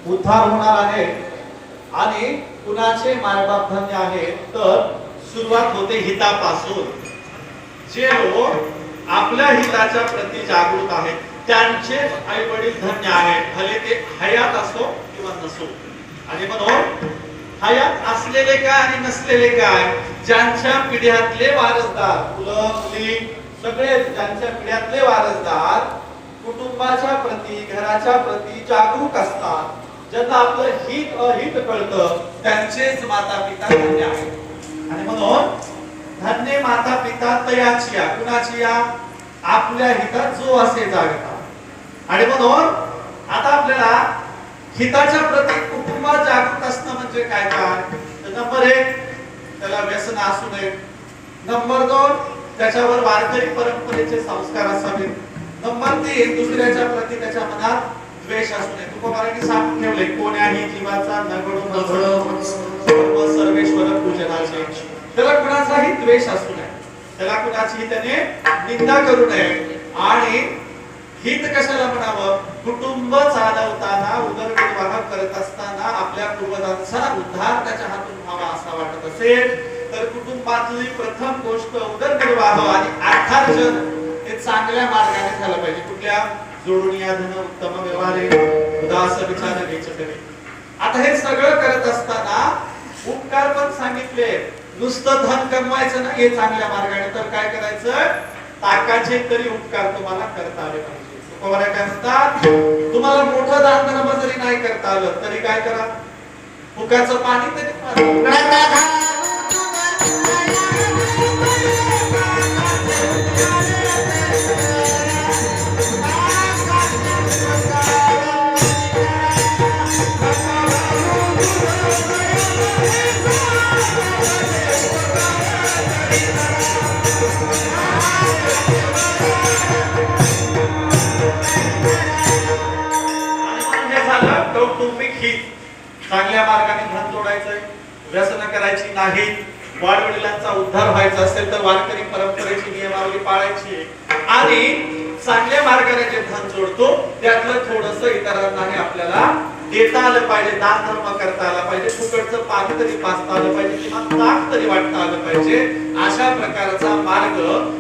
उद्धार होणार आहे आणि कुणाचे मायबाप धन्य आहेत तर सुरुवात होते हितापासून. जे लोक आपल्या हिताच्या प्रती जागृत आहेत त्यांचे आई वडील धन्य आहेत, भले ते हयात असो किंवा नसो. आणि म्हणून हयात असलेले काय आणि नसलेले काय, ज्यांच्या पिढ्यातले वारसदार मुलं मुली सगळे ज्यांच्या पिढ्यातले वारसदार कुटुंबाच्या प्रती घराच्या प्रती जागरूक असतात, ज्यांना आपलं हित अहित कळतं त्यांचेच माता पिता धन्य आहेत. आणि म्हणून धन्य माता पिता तयाची या कुणाची या आपल्या हितात जो असे जागता. आणि म्हणून आता आपल्याला हिताच्या प्रती कुटुंबात जागृत असणं म्हणजे काय काय, नंबर 1 त्याला व्यसन असू नये, नंबर 2 त्याच्यावर वारकरी परंपरेचे संस्कार असावेत, नंबर 3 दुसऱ्याच्या प्रती त्याच्या मनात द्वेष असू नये. तुकोबारांनी सांगून ठेवले कोण्याही जीवाचा नगडो सर्व सर्वेश्वर पूजनाचे. त्याला कुणाचाही द्वेष असू नये, त्याला कुणाची त्याने निंदा करू नये. आणि हित कशाला म्हणावं, कुटुंब चालवताना उदरनिर्वाह करत असताना आपल्या पूर्वजांचा उद्धार त्याच्या हातून व्हावा असा वाटत असेल तर कुटुंबातली प्रथम गोष्ट उदरनिर्वाह आणि अर्थार्जन हे चांगल्या मार्गाने झालं पाहिजे. कुठल्या जोडून या धन उत्तम व्यवहारे उदास विचार घ्यायचे तरी. आता हे सगळं करत असताना उपकार पण सांगितले, नुसतं धन कमवायचं नाही हे चांगल्या मार्गाने, तर काय करायचं, ताकाचे तरी उपकार तुम्हाला करता आले पाहिजे. तुकोबारा काय म्हणतात, तुम्हाला मोठं दान धर्म जरी नाही करता आलं तरी काय करा, फुकाचं पाणी तरी प्या. कौटुंबिक हित, चांगल्या मार्गाने धन जोडायचंय, व्यसन करायची नाही, वाडवडिलांचा उद्धार व्हायचा असेल तर वारकरी परंपरेची नियमावली पाळायची आणि चांगल्या मार्गाने जे धन जोडतो त्यातलं थोडंसं इतरांनाही आपल्याला देता आलं पाहिजे, दान धर्म करता आला पाहिजे, फुकटचं पाणी तरी पाजता आलं पाहिजे किंवा ताक तरी वाटता आलं पाहिजे. अशा प्रकारचा मार्ग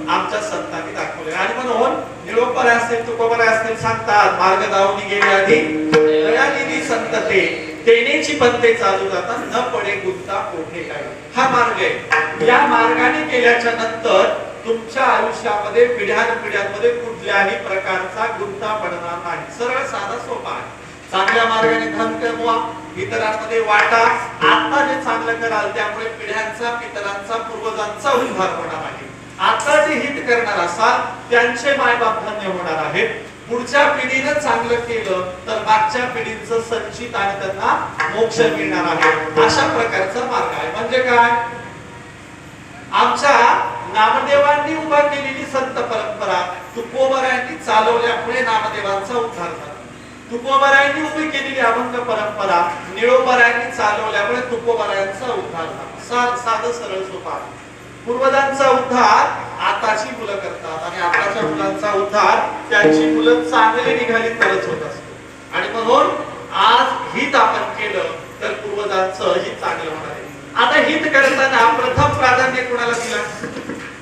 आमच्या संतांनी दाखवले. आणि म्हणून निरोपरा असतील तुकोबरा असतील सांगतात, मार्ग दावणी गेले आधी दयानिधी संतते तेनेची पंते चालू जाता न पडे गुंता कोठे काय. हा मार्ग आहे. या मार्गाने केल्याच्या नंतर तुमच्या आयुष्यामध्ये पिढ्यानपिढ्यांमध्ये कुठल्याही प्रकारचा गुंता पडणार नाही. सरळ साधा सोपा आहे. चांगल्या मार्गाने धन कमवा, इतरांमध्ये वाटा. आता जे चांगलं कराल त्यामुळे पिढ्यांचा पितरांचा पूर्वजांचा उद्धार होणार आहे. आता जे हित करणार असाल त्यांचे मायबाप धन्य होणार आहेत. पुढच्या पिढीने चांगलं केलं तर मागच्या पिढीचं संचित आणि त्यांना मोक्ष मिळणार आहे. अशा प्रकारचा मार्ग आहे. म्हणजे काय, आमच्या नामदेवांनी उभा केलेली संत परंपरा तुकोबारायांनी चालवल्यामुळे नामदेवांचा उद्धार झाला. तुकोबारायांनी उभी केलेली अभंग परंपरा निळोबारायांनी चालवल्यामुळे तुकोबारायांचा उद्धार झाला. साधं सरळ सोपा. पूर्वजांचा उद्धार आताची मुलं करतात आणि आताच्या मुलांचा उद्धार त्यांची मुलं चांगली निघाली तरच होत असतो. आणि म्हणून आज हित आपण केलं तर पूर्वजांचा आमचं हित चांगलं होणार आहे. आता हित करताना प्रथम प्राधान्य कुणाला दिलं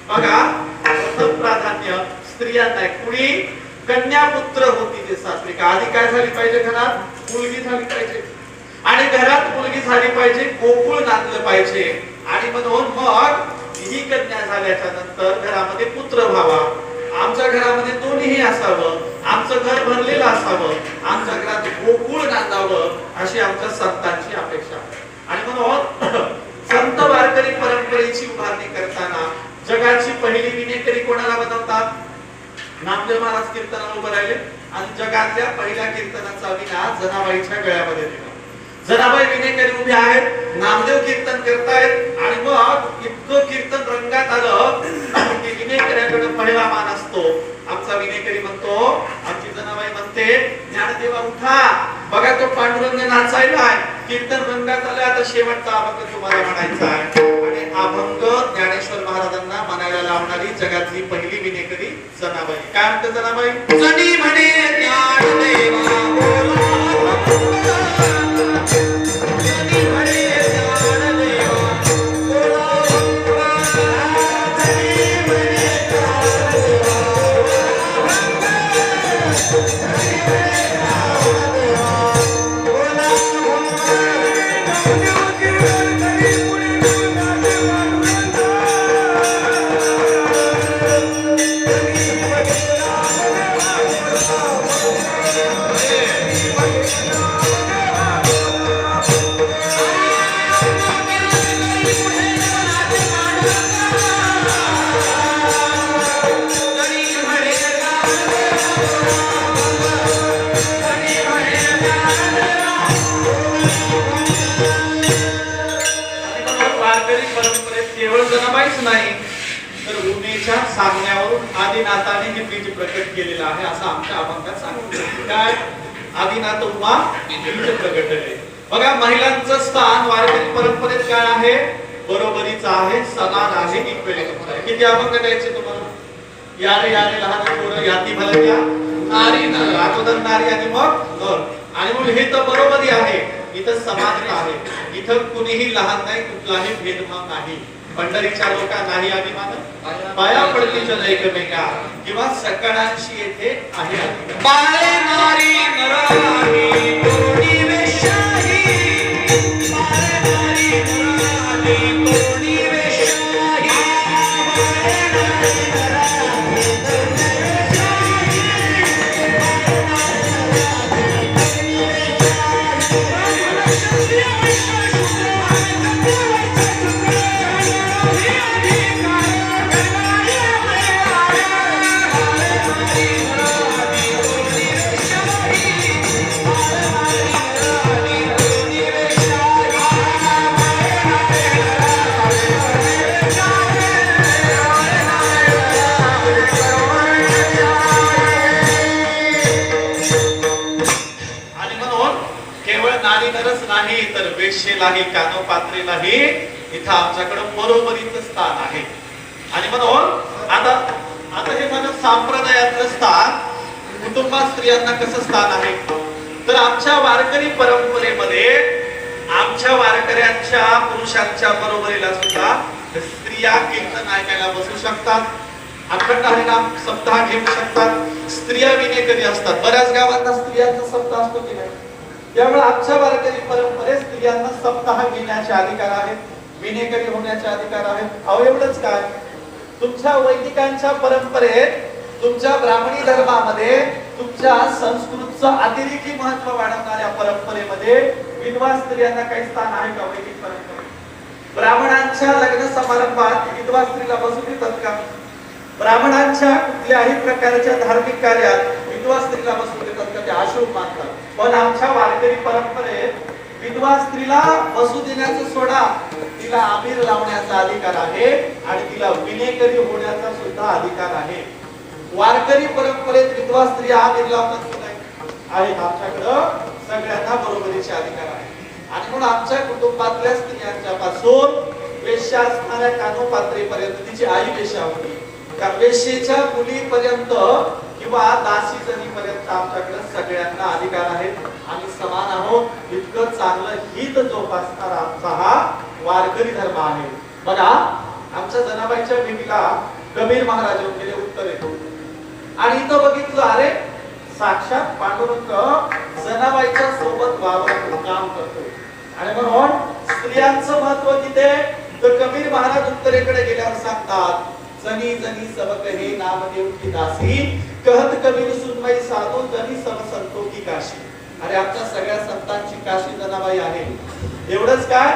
बघा. प्रथम प्राधान्य स्त्रियांना आहे. कुणी कन्यापुत्र होती ते सासरी का आधी काय झाली पाहिजे, घरात मुलगी झाली पाहिजे आणि घरात मुलगी झाली पाहिजे, गोकुळ नांदलं पाहिजे आणि म्हणून मग ही कन्या झाल्याच्या नंतर घरामध्ये पुत्र व्हावा. आमच्या घरामध्ये दोन्हीही असावं, आमचं घर भरलेलं असावं, आमच्या घरात गोकुळ नांदावं अशी आमच्या संतांची अपेक्षा. आणि म्हणून संत वारकरी परंपरेची उभारणी करताना जगाची पहिली विनेकरी कोणाला बनवतात? नामदेव महाराज कीर्तनाला उभे राहिले आणि जगातल्या पहिल्या कीर्तनाचा विना जनाबाईच्या गळ्यामध्ये दिला. जनाबाई विनेकरी उभे आहेत, नामदेव कीर्तन करतायत आणि मग इतकं कीर्तन रंगात आलं की विनेकऱ्याकडे पहिला मान असतो. आमचा विनेकरी म्हणतो, आमची जनाबाई म्हणते, ज्ञानदेवा उठा, बघा तो पांडुरंग नाचायला आहे, कीर्तन रंगात आलं, आता शेवटचा अभंग तुम्हाला म्हणायचा आहे. आणि अभंग ज्ञानेश्वर महाराजांना म्हणायला लावणारी जगातली पहिली विनेकरी जनाबाई. काय म्हणते जनाबाई? जनी म्हणे ज्ञानदेवा बोला, नाही तर उमेच्या सांगण्यावरून आदिनाथाने हे बीज प्रकट केलेलं आहे असं आमच्या अभंगात सांगितलं. काय? आदिनाथ उमा बीज प्रकटले. बघा महिलांचं स्थान वारकरी परंपरेत काय आहे? बरोबरीचं आहे, समान आहे, इक्वेलिटी आहे. किती अभंग द्यायचे तुम्हाला? यारे यारे लहान पोरं याती भलत्या नारी नर, अगोदर नारी आणि मग नर. आणि मग हे तर बरोबरी आहे, इथं समानता आहे, इथं कुणीही लहान नाही, कुठलाही भेदभाव नाही. पंढरीच्या लोका नाही अभिमान, पाया पडतीच्या एकमेका किंवा सकळांशी येथे आहे अधिकार. पाय नारी नराही कोणी वेशाही, पाय नारी नराही कोणी वेशाही, पाय नारी नराही कोणी वेशाही, नाही तर वेश्येलाही कानोपात्रेलाही इथं आमच्याकडे बरोबरीचं स्थान आहे. आणि म्हणून आता हे म्हणून संप्रदायातलं स्थान कुटुंबात स्त्रियांना कसं स्थान आहे तर आमच्या वारकरी परंपरेमध्ये आमच्या वारकऱ्यांच्या पुरुषांच्या बरोबरीला सुद्धा स्त्रिया कीर्तन ऐकायला बसू शकतात, अखंड हरिनाम सप्ताह घेऊ शकतात, स्त्रिया विनेकरी असतात. बऱ्याच गावांना स्त्रियांचा सप्ताह असतो की नाही? त्यामुळे आमच्या वारकरी परंपरेत स्त्रियांना सप्ताह घेण्याचे अधिकार आहेत, विनेकरी होण्याचे अधिकार आहेत. अहो एवढंच काय, तुमच्या वैदिकांच्या परंपरेत, तुमच्या ब्राह्मणी धर्मामध्ये, तुमच्या संस्कृतचं अतिरेकी महत्व वाढवणाऱ्या परंपरेमध्ये विधवा स्त्रियांना काही स्थान आहे का? वैदिक परंपरेत ब्राह्मणांच्या लग्न समारंभात विधवा स्त्रीला बसू देतात का? ब्राह्मणांच्या कुठल्याही प्रकारच्या धार्मिक कार्यात विधवा स्त्रीला बसू देतात का? ते अशुभ मानतात. पण आमच्या वारकरी परंपरेत विधवा स्त्रीला बसू देण्याचं सोडा, तिला आमीर लावण्याचा अधिकार आहे आणि तिला विनेकरी होण्याचा सुद्धा अधिकार आहे. वारकरी परंपरेत विधवा स्त्रिया आमीर लावतात की नाही? आहेत. आमच्याकडं सगळ्यांना बरोबरीचे अधिकार आहे. आणि म्हणून आमच्या कुटुंबातल्या स्त्रियांच्या पासून वेश्या असणाऱ्या कानोपात्रेपर्यंत, तिची आई वेश्या होती, त्या वेश्येच्या मुलीपर्यंत किंवा दासी जणीपर्यंत आमच्याकडे सगळ्यांना अधिकार आहेत. आम्ही समान आहोत इतकं चांगलं हित जोपासणारा आमचा हा वारकरी धर्म आहे. बघा आमच्या जनाबाईच्या भेटीला कबीर महाराज येऊन गेले उत्तरेतून आणि इथं बघितलं अरे साक्षात पांडुरंग जनाबाईच्या सोबत वावरत काम करतो आणि म्हणून स्त्रियांचं महत्व किती तर कबीर महाराज उत्तरेकडे गेल्यावर सांगतात जनी जनी सब कहे नामदेव की दासी कहत कबीर सुनमई साधो जनी सब संतो की काशी. अरे आमच्या सगळ्या संतांची काशी जनाबाई आहे. एवढंच काय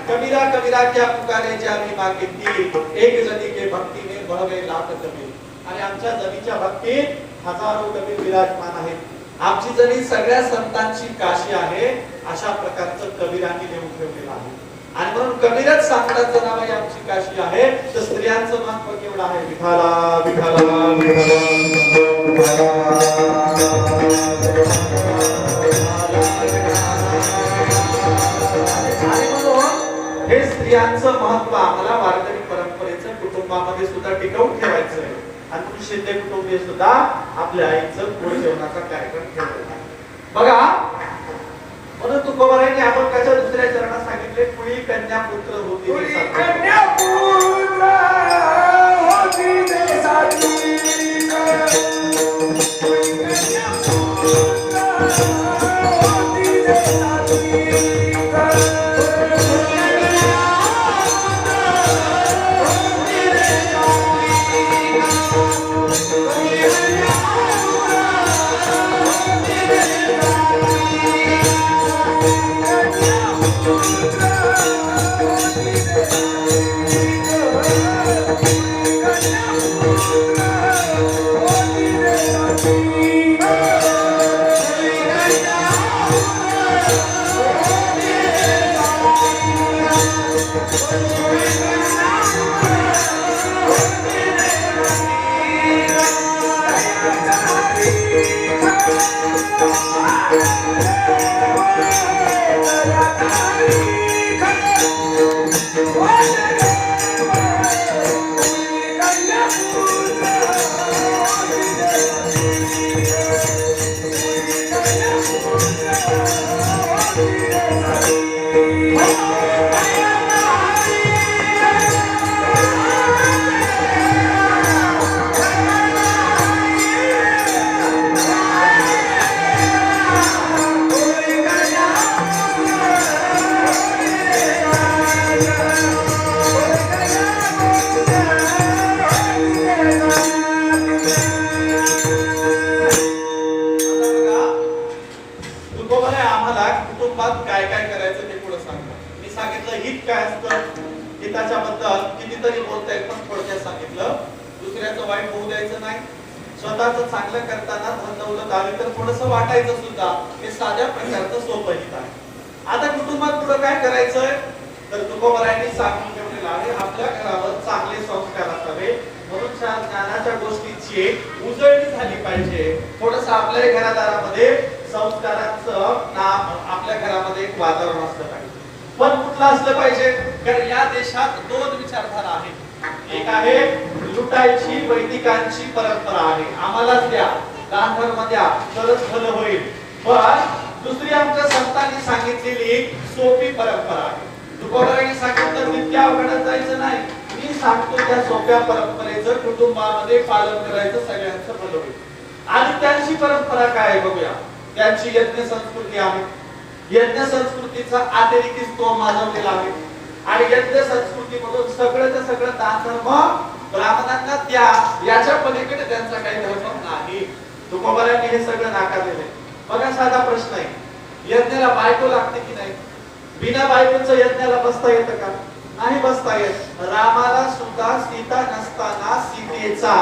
कबीरा कबीरा क्या पुकारे जामी मागे ती एक जनी के भक्ती में बहवे लाख कबीर. आणि आमच्या जनीच्या भक्तीत हजारो कबीर विराजमान आहेत. आमची जनी सगळ्या संतांची काशी आहे अशा प्रकारचं कबीरांनी लिहून ठेवलेलं आहे. आणि म्हणून कबीरच सांगतात जनाबाई आमची काशी आहे तर स्त्रियांचं महत्व केवढं आहे. विठाला विठाला हे स्त्रियांचं महत्व आम्हाला वारकरी परंपरेचं कुटुंबामध्ये सुद्धा टिकवून ठेवायचं आहे. आणि म्हणून शिंदे कुटुंबीय सुद्धा आपल्या आईचं गोड जेवणाचा कार्यक्रम ठेवलेला आहे. बघा म्हणून तुकोबारायांनी आपण त्याच्या दुसऱ्या चरणात सांगितले कुळी कन्या पुत्र होती कन्या पुत्र होती देशाची स्वतःच चांगलं करताना धन दौलत आली तर थोडंसं वाटायचं सुद्धा हे साध्या प्रकारचं सोपं हित आहे. आता कुटुंबात पुढे काय करायचंय तर तुकोबारायांनी सांगून ठेवलेलं आहे आपल्या घरावर चांगले संस्कार असावे म्हणून ज्ञानाच्या गोष्टीची उजळणी झाली पाहिजे. थोडंसं आपल्या घरादारामध्ये संस्काराचं आपल्या घरामध्ये एक वातावरण असलं पाहिजे. पण कुठलं असलं पाहिजे कारण या देशात दोन विचारधारा आहेत. एक आहे लुटायची वैदिकांची परंपरा आहे आम्हालाच द्या दान धर्म द्या तरच भलं होईल. पण दुसरी आमच्या संतांनी सांगितलेली सोपी परंपरा आहे. तुकोबारायांनी सांगितलं नित्य अवघडत जायचं नाही. मी सांगतो त्या सोप्या परंपरेचं कुटुंबामध्ये पालन करायचं सगळ्यांचं भलं होईल. आणि त्यांची परंपरा काय आहे बघूया. त्यांची यज्ञ संस्कृती आहे. यज्ञ संस्कृतीचा अतिरेकी स्तोम माजवलेला आहे आणि यज्ञ संस्कृतीमधून सगळं सगळं दान धर्म ब्राह्मणांना द्या याच्या पलीकडे त्यांचा काही धर्म नाही. तुकोबारायांनी हे सगळं नाकारलेलं आहे. बघा साधा प्रश्न आहे यज्ञाला बायको लागते की नाही. बिना बायकोचं यज्ञाला बसता येतं का नाही बसता येत. रामाला सुद्धा सीता नसताना सीतेचा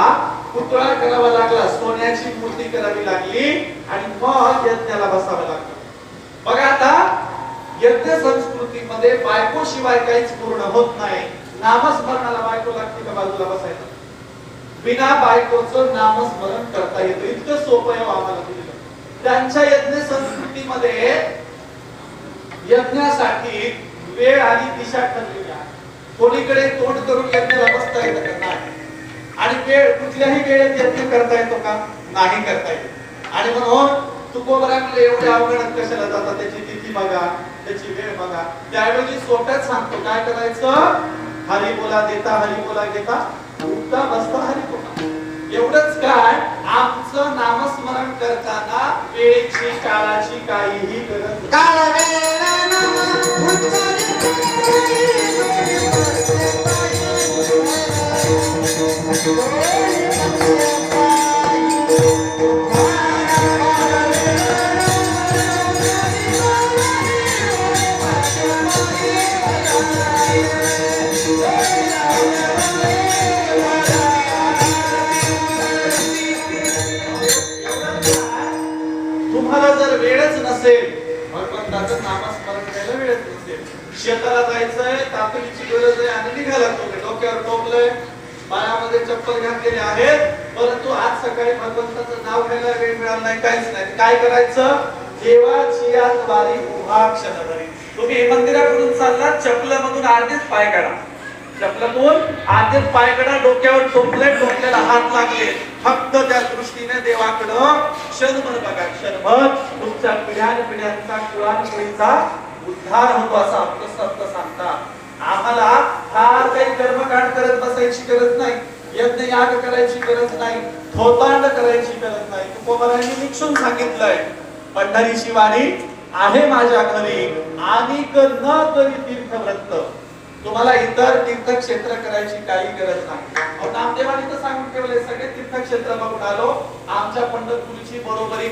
पुतळा करावा लागला सोन्याची मूर्ती करावी लागली आणि मग यज्ञाला बसावं लागलं. बघा आता यज्ञ संस्कृतीमध्ये बायको शिवाय काहीच पूर्ण होत नाही. नामस्मरणाला बायको लागते का बाजूला बसायला. बिना बायकोचं नामस्मरण करता येतं इतकं सोपं आहे आम्हाला दिलं. त्यांच्या यज्ञ संस्कृतीमध्ये यज्ञासाठी वेळ आणि दिशा ठरलेली आहे. कोणीकडे तोंड करून यज्ञाला बसता येतं का नाही. आणि वेळ कुठल्याही वेळेत यज्ञ करता येतो का नाही करता येत. आणि म्हणून तुकोबराकडे एवढ्या अवघडात कशाला जातात, त्याची तिथी बघा, त्याची वेळ बघा. त्याऐवजी सोप्यात सांगतो काय करायचं, हरी बोला देता हरी बोला घेता, उठता बसता हरी बोला. एवढंच काय, आमचं नामस्मरण करताना वेळेची काळाची काहीही गरज तुम्हाला जर वेळच नसेल, भगवंताचं नामस्मरण करायला वेळच नसेल, शेताला जायचंय, तातडीची गरज आहे आणि निघाला तुम्ही, डोक्यावर टोपलंय, पायामध्ये चप्पल घातलेले आहेत, परंतु आज सकाळी भगवंताचं नाव घ्यायला वेळ मिळाला नाही, काहीच नाही. काय करायचं, देवाची द्वारी उभा क्षणभरी. तुम्ही मंदिराकडून चाललात, चपलामधून अर्धेच पाय काढा, चपलातून अर्धेच पाय काढा, डोक्यावर टोपले, डोक्याला हात लागले, फक्त त्या दृष्टीने देवाकडं क्षणभर बघा. क्षणभर तुमच्या पिढ्यानपिढ्यांचा कुळानपिढीचा उद्धार होतो असं आपलं संत सांगतात. आम्हाला फार काही कर्मकांड करत बसायची गरज नाही, यज्ञ याग करायची गरज नाही, थोतांड करायची गरज नाही. तुकोबारांनी निक्षून सांगितलंय, पंढरीची वारी आहे माझ्या घरी, अनेक न करी तीर्थव्रत. तुम्हाला इतर तीर्थक्षेत्र करायची काही गरज नाही. नामदेवानी तर सांगून ठेवले, सगळे तीर्थक्षेत्र बघून आलो, आमच्या पंढरपूरची बरोबरी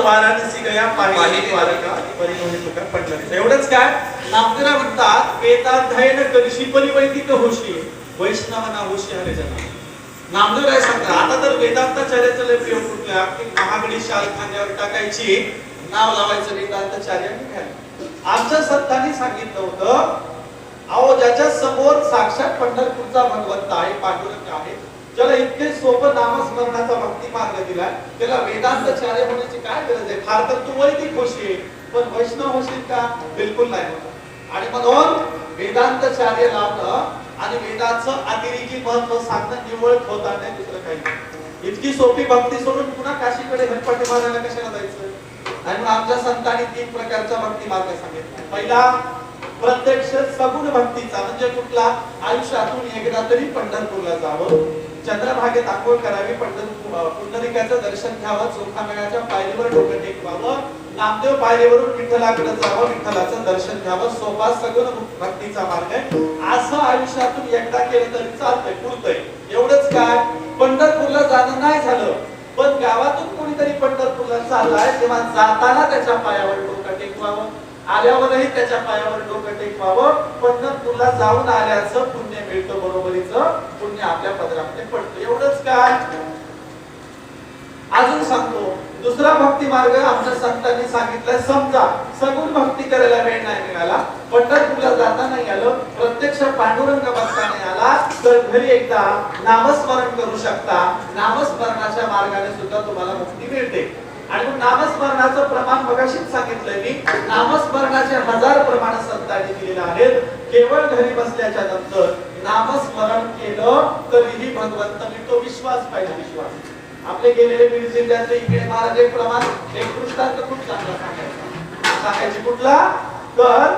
वाराणसी गया पाहिली वारिका परिणोही तुका पंढरी. एवढंच काय, नामदेव म्हणतात वेदाध्ययन करशी परिवैदिक होशी, वैष्णव ना होशी हरे जना. नामदेव काय सांगतात, आता तर वेदांताचार्याचं लय प्रयोग कुठला, की महागडी शाल खांद्यावर टाकायची, नाव लावायचं वेदांताचार्य निघाले. आमच्या संतांनी सांगितलं होतं, अहो ज्याच्या समोर साक्षात पंढरपूरचा भगवंत आहे, पांडुरंग आहे, ज्याला इतके सोपं नामस्मरणाचा भक्ती मार्ग दिलाय, त्याला वेदांताचार्य होण्याची काय गरज आहे. फार तर तू वैदिक होशील, पण वैष्णव होशील का, बिलकुल नाही होत. आणि म्हणून वेदांताचार्य लावणं आणि वेदाचं अतिरेकी महत्व सांगणं निवळ होता नाही, दुसरं काही नाही. इतकी सोपी भक्ती सोडून पुन्हा काशीकडे घटपटी मारायला कशाला जायचं. आणि आमच्या संतांनी 3 प्रकारचा भक्ती मार्ग सांगितला. पहिला प्रत्यक्ष सगुण भक्तीचा, म्हणजे कुठला, आयुष्यातून एकदा तरी पंढरपूरला जावं, चंद्रभागेत आंघोळ करावी, पुंडलिकाचं दर्शन घ्यावं, चोखामेळ्याच्या पायरीवर डोकं टेकवावं, नामदेव पायरीवरून विठ्ठलाकडे जावं, विठ्ठलाचं दर्शन घ्यावं, सोपा सगुण भक्तीचा मार्ग आहे. असं आयुष्यातून एकदा केलं तरी चालतंय, पुरतंय. एवढंच काय, पंढरपूरला जाणं नाही झालं, पण गावातून कोणीतरी पंढरपूरला चाललाय, तेव्हा जाताना त्याच्या पायावर डोकं टेकवावं. आल्यावरही त्याच्या पायावर डोकं टेकवावं. पंढरपूरला जाऊन आल्याचं पुण्य मिळतं, बरोबरीचं पुण्य आपल्या पदरामध्ये पडतं. एवढंच काय? अजून सांगतो दुसरा भक्ती मार्ग आमच्या संतांनी सांगितलं. समजा सगुण भक्ती करायला वेळ नाही मिळाला, पंढरपूरला जाता नाही आलं, प्रत्यक्ष पांडुरंग बघता नाही आला, तर घरी एकदा नामस्मरण करू शकता. नामस्मरणाच्या मार्गाने सुद्धा तुम्हाला मुक्ती मिळते. आणि मग नामस्मरणाचं प्रमाण मगाशीच सांगितलंय मी. नामस्मरणाचे 1000 प्रमाण संतांनी दिलेले आहेत. केवळ घरी बसल्याच्या नंतर नामस्मरण केलं तरीही भगवंत मिळतो. विश्वास पाहिजे, विश्वास. आपले गेलेले बीड जिल्ह्यातले इकडे महाराज एक प्रमाण एक दृष्टांत खूप चांगला सांगायची. कुठला? तर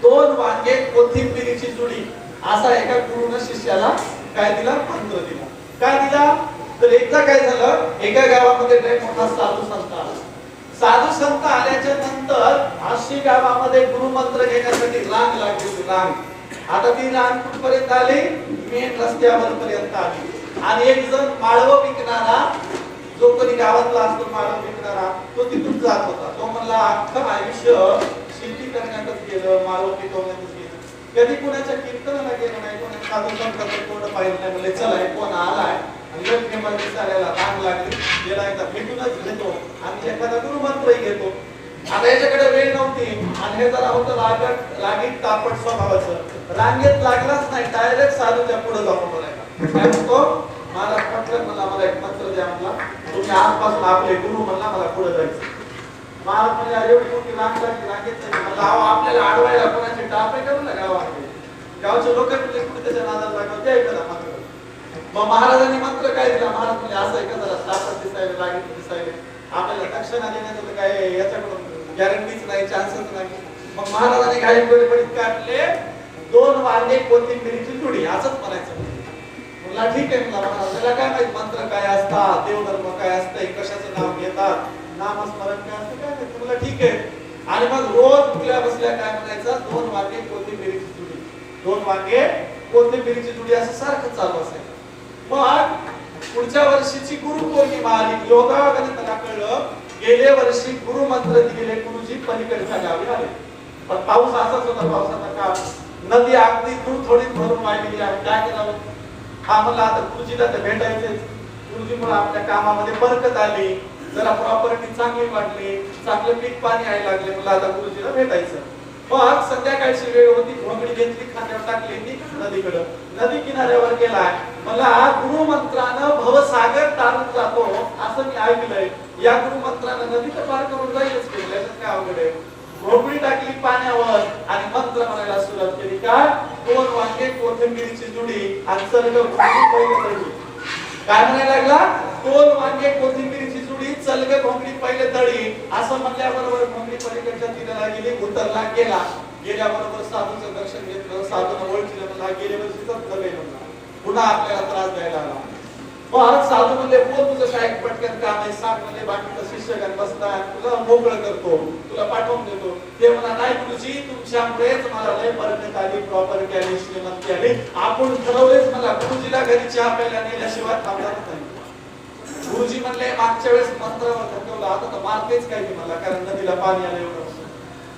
2 वांगे कोथिंबिरीची जुडी असा एका गुरुने शिष्याला काय दिला? मंत्र दिला. काय दिला? तर एकदा काय झालं, एका गावामध्ये एक मोठा साधू संत आला. साधू संत आल्याच्या नंतर अशी गावामध्ये गुरुमंत्र घेण्यासाठी रांग लागली, रांग. आता ती रांग कुठपर्यंत आली? मेन रस्त्यावर पर्यंत आली. आणि एक जण माळव विकणारा, जो कोणी गावातला असतो माळव विकणारा, तो तिथून जात होता. तो म्हणला अख्खं आयुष्य शेती करण्यातच गेलं, माळव पिकवण्यातच गेलं, कधी कोणाच्या कीर्तनाला गेलं नाही, कोणा साधू संतांचं तोंड पाहिलं नाही. म्हणले चला कोण आलाय आणि योग्य दिसायला रांग लागली, गेला एकदा भेटूनच घेतो आणि एखादा गुरुमंत्रही घेतो. आता याच्याकडे वेळ नव्हती आणि हे जरा होतं लागीत तापट स्वभावाचं. रांगेत लागलाच नाही, डायरेक्ट साधूच्या पुढे जाऊन बोलायला. काय म्हणतो? महाराज म्हटलं मला एक मंत्र द्या. म्हणला तुम्ही आजपासून आपले गुरु म्हणला, मला पुढे जायचं. महाराज म्हणजे अरे एवढी मोठी रांग लागली, रांगेत नाही. म्हणलं आपल्याला अडवायला कोणाची टापे करू ना गावामध्ये, गावचे लोक कुठे त्याच्या नादाला लागले ते ऐकला मंत्र. मग महाराजांनी मंत्र काय दिला? महाराज म्हणजे असं ऐका जरा तापट दिसायला, लागेल दिसायला, आपल्याला दक्षिणा देण्याचं काय याच्याकडून गॅरंटीच नाही, चान्सच नाही. मग महाराजांनी घाई गडबडीत काढले 2 वांगे कोथिंबिरीची जुडी, असंच म्हणायचं. मला ठीक आहे, मला आपल्याला काय माहित मंत्र काय असतात, देवधर्म काय असतंय, कशाचं नाव घेतात, नामस्मरण काय असतं काय माहित. मला ठीक आहे. आणि मग रोज उठल्या बसल्या काय म्हणायचं? 2 वांगे कोथिंबिरीची जुडी, 2 वांगे कोथिंबिरीची जुडी, असं सारखं चालू असायचं. मग पुढच्या वर्षीची गुरु पौर्णिमा आली. योगायोगाने त्याला कळलं गेल्या वर्षी गुरु मंत्र दिलेले गुरुजी पलीकडच्या गावी आले, पण पाऊस असाच होता. पावसाचा काळ, नदी अगदी दूर थोडी भरून वाहिलेली आहे. काय करावं? हा म्हणला आता गुरुजीला तर भेटायचेच. गुरुजीमुळे आपल्या कामामध्ये बरकत आली, जरा प्रॉपर्टी चांगली वाढली, चांगलं पीक पाणी यायला लागले. मला आता गुरुजीला भेटायचं. मग संध्याकाळची वेळ होती, घोंगडी घेतली, खांद्यावर टाकली, नदीकडे नदी किनाऱ्यावर गेलाय. मला गुरुमंत्रानं भवसागर तारून जातो असं मी ऐकलंय. या गुरुमंत्रानं नदी तर पार करून जाईलच केलं, याच्यात काय अवघड आहे. घोंगडी टाकली पाण्यावर आणि मंत्र म्हणायला सुरुवात केली. काय? 2 वांगे कोथिंबिरीची जुडी आणि सर्ग पहिली. काय म्हणायला लागला? 2 वांगे कोथिंबिरीची जुडी, चलग घोंगडी पहिले तळी, असं म्हणल्याबरोबर घोंगडी पलीकडच्या तीराला गेली, उतरला गेला. गेल्याबरोबर साधूचं दर्शन घेतलं, साधूनं ओळखलं. म्हणला गेल्या वर्षीचाच नव्हे, म्हणला पुन्हा आपल्याला त्रास द्यायला आला. मग साधू म्हणले बोल तुझं काय पटकन काम आहे सांग. म्हणजे बाकीचं शिष्यगण बसतात, तुला मोकळं करतो, तुला पाठवून देतो. ते म्हणा नाही गुरुजी तुमच्यामुळेच मला लय बरकत आली, प्रॉपर्टी आली, श्रीमंती आली. आपण ठरवलेच मला गुरुजीला घरी चहा प्यायला नेल्याशिवाय थांबणार नाही. गुरुजी म्हणले मागच्या वेळेस मंत्रावर ठरवलं, आता तर मारतेच काय की मला, कारण नदीला पाणी आलं एवढं.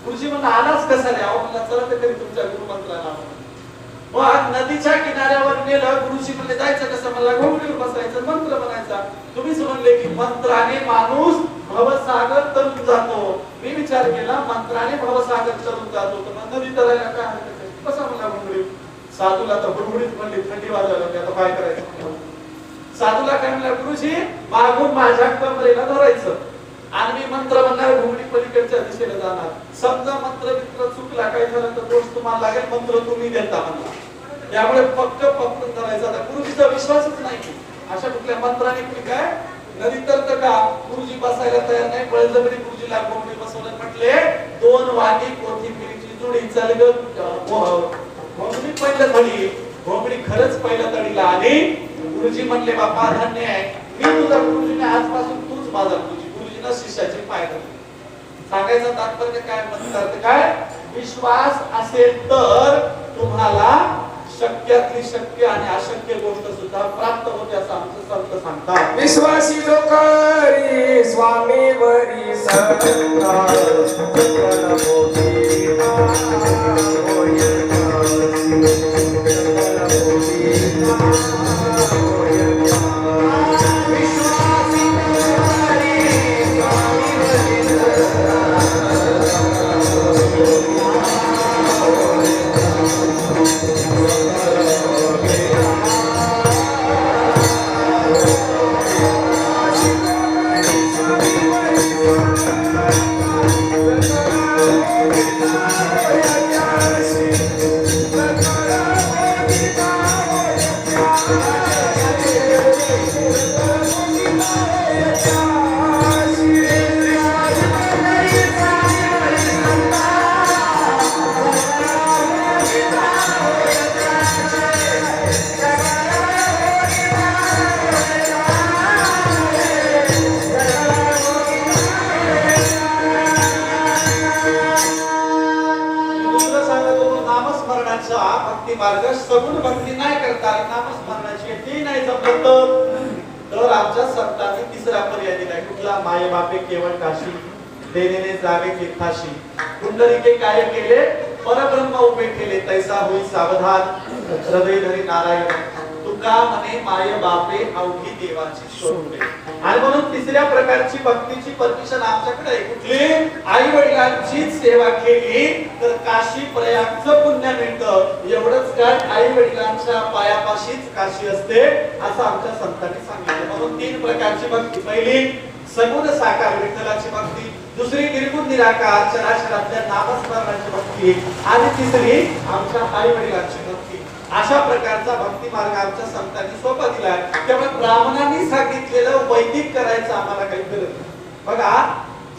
गुरुजी म्हणला आलाच कसा रे? अहो म्हणला चला तर तरी तुमच्या गुरुमंत्राला. मग नदीच्या किनाऱ्यावर नेलं. गुरुजी म्हणले जायचं कसं? मला घोंगडीवर बसायचं, मंत्र म्हणायचा. तुम्हीच म्हणले की मंत्राने माणूस भवसागर तरून जातो. मी विचार केला मंत्राने भवसागर तरून जातो, तर मग नदी तरायला काय हरकत आहे? कसा म्हणला घोंगडी? साधूला तर घोंगडीच म्हणली, थंडी वाजायला लागली, आता काय करायचं? साधूला काय म्हणला? गुरुजी मागून माझ्या कमरेला धरायचं आणि मी मंत्र म्हणणार, घोंगडी पलीकडच्या दिशेला जाणार. समजा मंत्र मित्र चुकला, काय झालं तर दोष तुम्हाला लागेल, मंत्र तुम्ही देता म्हणला. त्यामुळे फक्त पकडून धरायचा. आता गुरुजीचा विश्वासच नाही की अशा कुठल्या मंत्राने कुणी काय नदी तरत का? गुरुजी बसायला तयार नाही, बळजबरी गुरुजीला घोंगडी बसवलं. म्हटले 2 वांगी कोथिंबिरीची जुडी, चल घोंगडी पहिलं तळी. घोंगडी खरंच पहिलं तळीला आली. गुरुजी म्हणले बापा धन्य आहे, मी तुझा गुरुजीने आजपासून तूच माझा गुरुजी. गुरुजीनं शिष्याचे पाय धरले. सांगायचं तात्पर्य काय? म्हणतात काय? विश्वास असेल तर तुम्हाला शक्यातली शक्य आणि अशक्य गोष्ट सुद्धा प्राप्त होते असं आमचे संत सांगतात. विश्वासी जो करी स्वामी वरी भक्ती मार्ग सगुण भक्ती नाही करता नामस्मरणाची ती नाही जमत तर आमच्या संतांनी तिसरा पर्याय दिलाय कुठला माये बापे केवळ काशी देणे जावे तीर्थाशी कुंडलिके काय केले परब्रह्म उभे केले तैसा होई सावधान हृदय धरी नारायण तुका म्हणे माये बापे अवघी देवाची सोडले आणि म्हणून तिसऱ्या प्रकारची भक्तीची परमिशन आमच्याकडे आहे कुठली आई वडिलांची सेवा केली तर काशी प्रयागचं पुण्य मिळतं एवढंच काय आई वडिलांच्या पायापाशीच काशी असते असं आमच्या संतांनी सांगितलं म्हणून तीन प्रकारची भक्ती पहिली सगुण साकार विठ्ठलाची भक्ती दुसरी निर्गुण निराकार चराचरातल्या नामस्मरणाची भक्ती आणि तिसरी आमच्या आई वडिलांची भक्ती अशा प्रकारचा भक्ती मार्ग आमच्या संतांनी सोपा दिलाय त्यामुळे ब्राह्मणांनी सांगितलेलं वैदिक करायचं आम्हाला काही गरज नाही बघा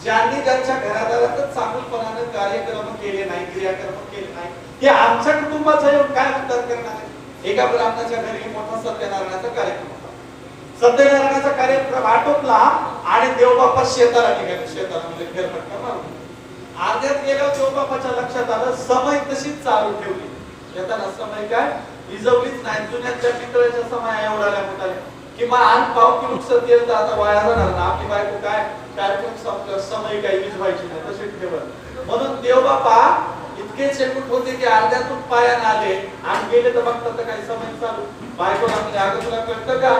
ज्यांनी ज्यांच्या घरादारातच चांगलपणाने कार्यक्रम केले नाही क्रियाक्रम केले नाही ते आमच्या कुटुंबाचा येऊन काय उद्धार करणार आहे एका ब्राह्मणाच्या घरी मोठा सत्यनारायणाचा कार्यक्रम होता सत्यनारायणाचा कार्यक्रम आटोपला आणि देवबाप्पा शेताला निघाले शेतामध्ये फेरफटका मारून अर्ध्यात गेल्यावर देवबाप्पाच्या लक्षात आलं समय तशीच चालू ठेवली येताना समय काय विजवलीच नाही जुन्याच्या पितळेच्या समय एवढ्या मोठा किंवा पाव किलो सत्य आता वाया जाणार ना आपली बायको काय कार्यक्रम संपला समय काही विजवायची नाही तशी ठेवत म्हणून देवबाप्पा इतके चेकूट होते की अर्ध्यातून पायाने आले आणि गेले तर बघतात काही समय चालू बायको आपल्या अगं तुला कळतं का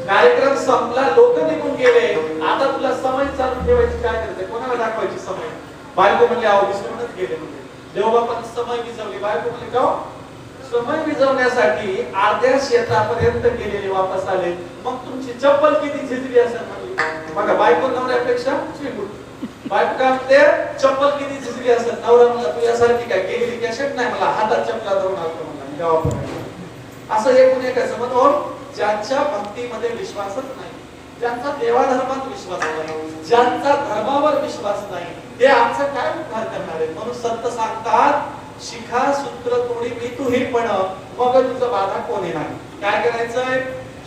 कार्यक्रम संपला लोक निघून गेले आता तुला समय चालू ठेवायची काय करते कोणाला दाखवायची समय बायको म्हणले आहो विसरूनच गेले म्हणजे देवबापाने समय विजवली बायको म्हणले का समय विजवण्यासाठी अर्ध्या शेतापर्यंत गेलेले वापस आले मग तुमची चप्पल किती झिजली असेल म्हणली बघा बायको नवऱ्यापेक्षा चिंगूट बायको काय म्हणते चप्पल किती झिजली असेल नवरा म्हणला तू यासारखी काय गेलेली कॅशेट नाही मला हातात चपला धरून आलो म्हणला गावापर्यंत असं एकूण एकाचं म्हणून ज्यांच्या भक्तीमध्ये विश्वासच नाही ज्यांचा देवाधर्मात विश्वास नाही ज्यांचा धर्मावर विश्वास नाही ते आमचा काय उद्धार करणार आहे म्हणून संत सांगतात शिखा सूत्र तोडी मी तुही पण मग तुझा बाधा कोणी नाही काय करायचंय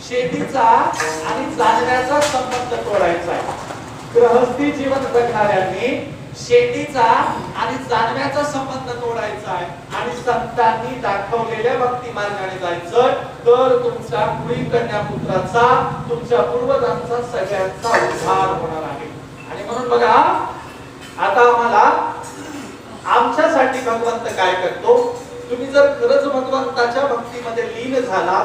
शेतीचा आणि जानव्याचा संबंध तोडायचा आहे गृहस्थी जीवन जगणाऱ्यांनी शेतीचा आणि जानव्याचा संबंध तोडायचा आहे आणि संतांनी दाखवलेल्या भक्ती मार्गाने जायचं तर तुमच्या मुली कन्या पुत्राचा तुमच्या पूर्वजांचा सगळ्यांचा उद्धार होणार आहे आणि म्हणून बघा आता आम्हाला आमच्यासाठी भगवंत काय करतो तुम्ही जर खरंच भगवंताच्या भक्तीमध्ये लीन झाला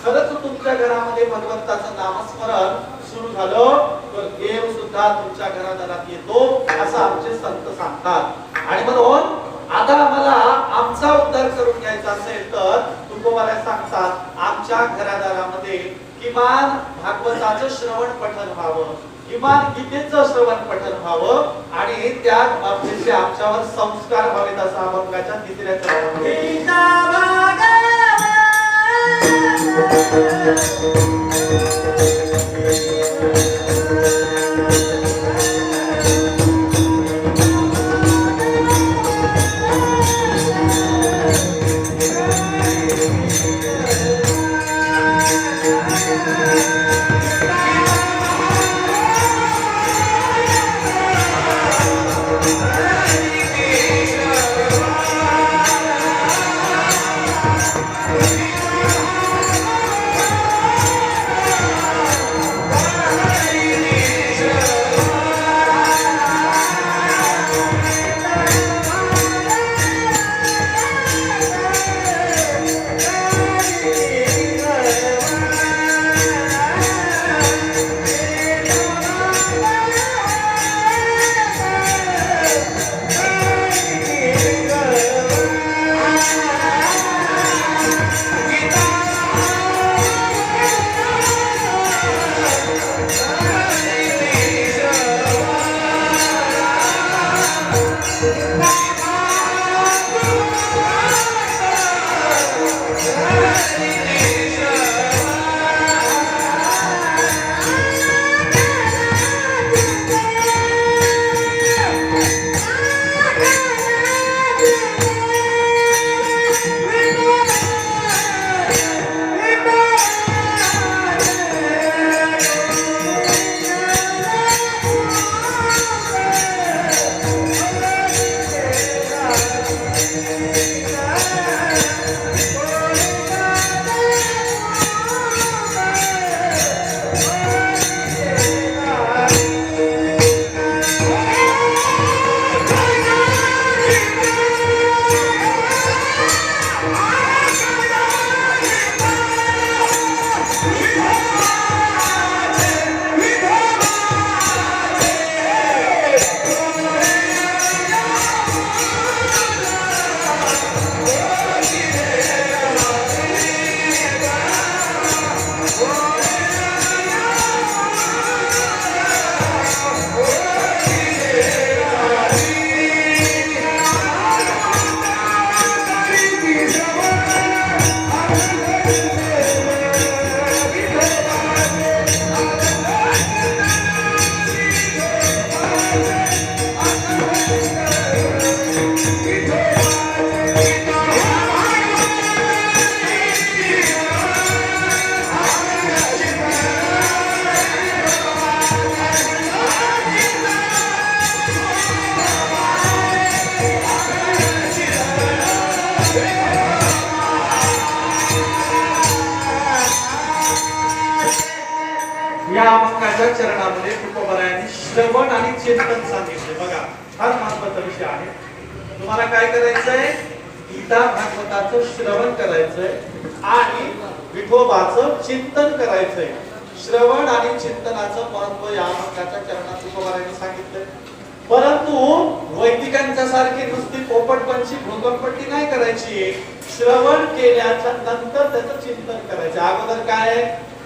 खरंच तुमच्या घरामध्ये भगवंताचं नामस्मरण सुरू झालं तर देव सुद्धा तुमच्या घरादारात येतो असं आमचे संत सांगतात आणि म्हणून आता आम्हाला आमचा उद्धार करून घ्यायचा असेल तर तुकोबाला सांगतात आमच्या घरादारामध्ये किमान भागवताचं श्रवण पठण व्हावं किमान गीतेचं श्रवण पठण व्हावं आणि त्या बाबतीचे आमच्यावर संस्कार व्हावेत असं अभंगाच्या तिसऱ्या चरणामध्ये अभंगाच्या चरणामध्ये तुकोबरायांनी श्रवण आणि चिंतन सांगितले. बघा फार महत्त्वाचा विषय आहे. तुम्हाला काय करायचंय? गीता भागवताचं श्रवण करायचंय आणि विठोबाचं चिंतन करायचंय. श्रवण आणि चिंतनाचं महत्त्व या अभंगाच्या चरणात तुकोबरायांनी सांगितलंय. परंतु वैदिकांच्या सारखी नुसती पोपटपंची भोगमपट्टी नाही करायची. श्रवण केल्याच्या नंतर त्याचं चिंतन करायचं. अगोदर काय आहे?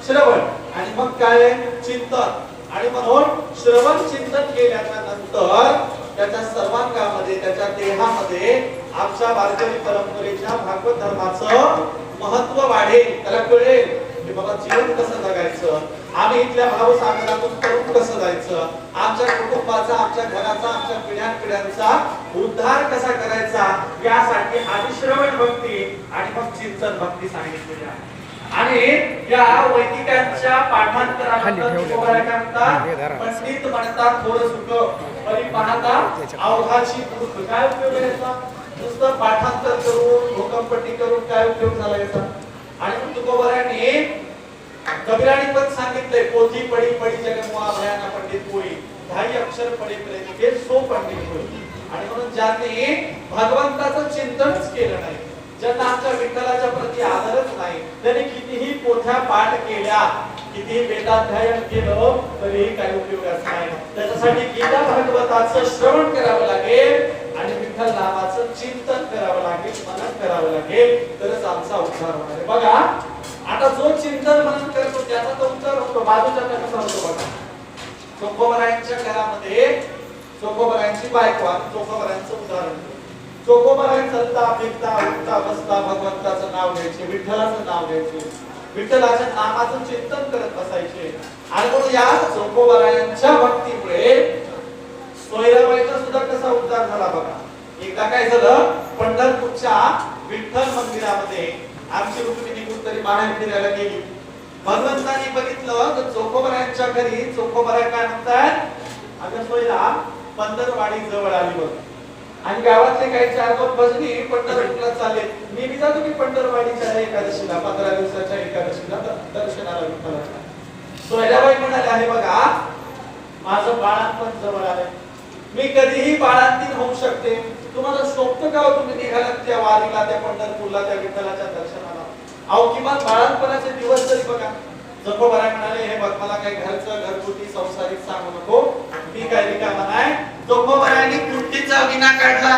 श्रवण आणि मग काय आहे? चिंतन. आणि म्हणून श्रवण चिंतन केल्याच्या नंतर त्याच्या सर्वांगामध्ये त्याच्या देहामध्ये आमच्या वारकरी परंपरेच्या भागवत धर्माचं महत्त्व वाढेल. त्याला कळेल की बाबा जीवन कसं जगायचं, आम्ही इथल्या भावसागरातून करून कसं जायचं, आमच्या कुटुंबाचा, आमच्या घराचा, आमच्या पिढ्यानपिढ्यांचा उद्धार कसा करायचा, यासाठी आधी श्रवण भक्ती आणि मग चिंतन भक्ती सांगितलेली आहे. आणि या वैदिकांच्या पाठांतरानंतर पंडित म्हणतात थोडं सुख परी पाहता अवघाची मूर्ख. काय उपयोग आहे याचा? नुसतं पाठांतर करून भोकमपट्टी करून काय उपयोग झाला याचा? आणि मग तुकोबरायांनी कबीराने पण सांगितलंय, पोथी पडी पडी जगमुआ भयाना पंडित होई, 10 अक्षर पडे प्रेम के सो पंडित होई. आणि म्हणून ज्यांनी भगवंताचं चिंतनच केलं नाही, ज्यांना आमच्या विठ्ठलाच्या प्रती आदरच नाही, त्यांनी कितीही पोथ्या पाठ केल्या, कितीही वेदाध्ययन केलं तरीही काही उपयोगाचं नाही. त्याच्यासाठी गीता भागवताचं श्रवण करावं लागेल आणि विठ्ठल नामाचं चिंतन करावं लागेल, मनन करावं लागेल, तरच आमचा उद्धार होणार आहे. बघा आता जो चिंतन मनन करतो त्याचा तो उद्धार होतो. बाजूचा कसा होतो बघा. चोखोबरायांच्या घरामध्ये चोखोबरायांची बायको आणि चोखोबरायांचं उदाहरण. चोखोबराय चलता फिरता उठता बसता भगवंताचं नाव घ्यायचे, विठ्ठलाचं नाव घ्यायचे, विठ्ठलाच्या नामाचं चिंतन करत बसायचे. आणि म्हणून या चोखोबरायांच्या भक्तीमुळे सोयराबाईचा सुद्धा कसा उद्धार झाला बघा. एकदा काय झालं, पंढरपूरच्या विठ्ठल मंदिरामध्ये आमची रुक्मिणी कुठतरी बाहेर फिरायला गेली. भगवंतानी बघितलं तर चोखोबरायांच्या घरी चोखोबराय काय म्हणतात, अगं सोयरा पंढरवाडी जवळ आली बघ. आणि गावातले काही 4-5 भजनी पंढरपूरला चालले. मी बी जातो की पंढरवाडीच्या एकादशीला, 15 दिवसाच्या एकादशीला दर्शनाला विठ्ठलाच्या. सोयराबाई म्हणाले, आहे बघा माझं बाळांपण जवळ आलंय, मी कधीही बाळांतीन होऊ शकते. तुम्हाला शोभतं का तुम्ही निघालात त्या वारीला, त्या पंढरपूरला, त्या विठ्ठलाच्या दर्शनाला? अहो किमान बाळांपणाचे दिवस तरी बघा. चोखोबराय म्हणाले, हे बघ मला काही घरचं घरगुती संसारिक सांगू नको, मी काय रिकामा नाही. चोखोबरायांनी कुंडीचा विना काढला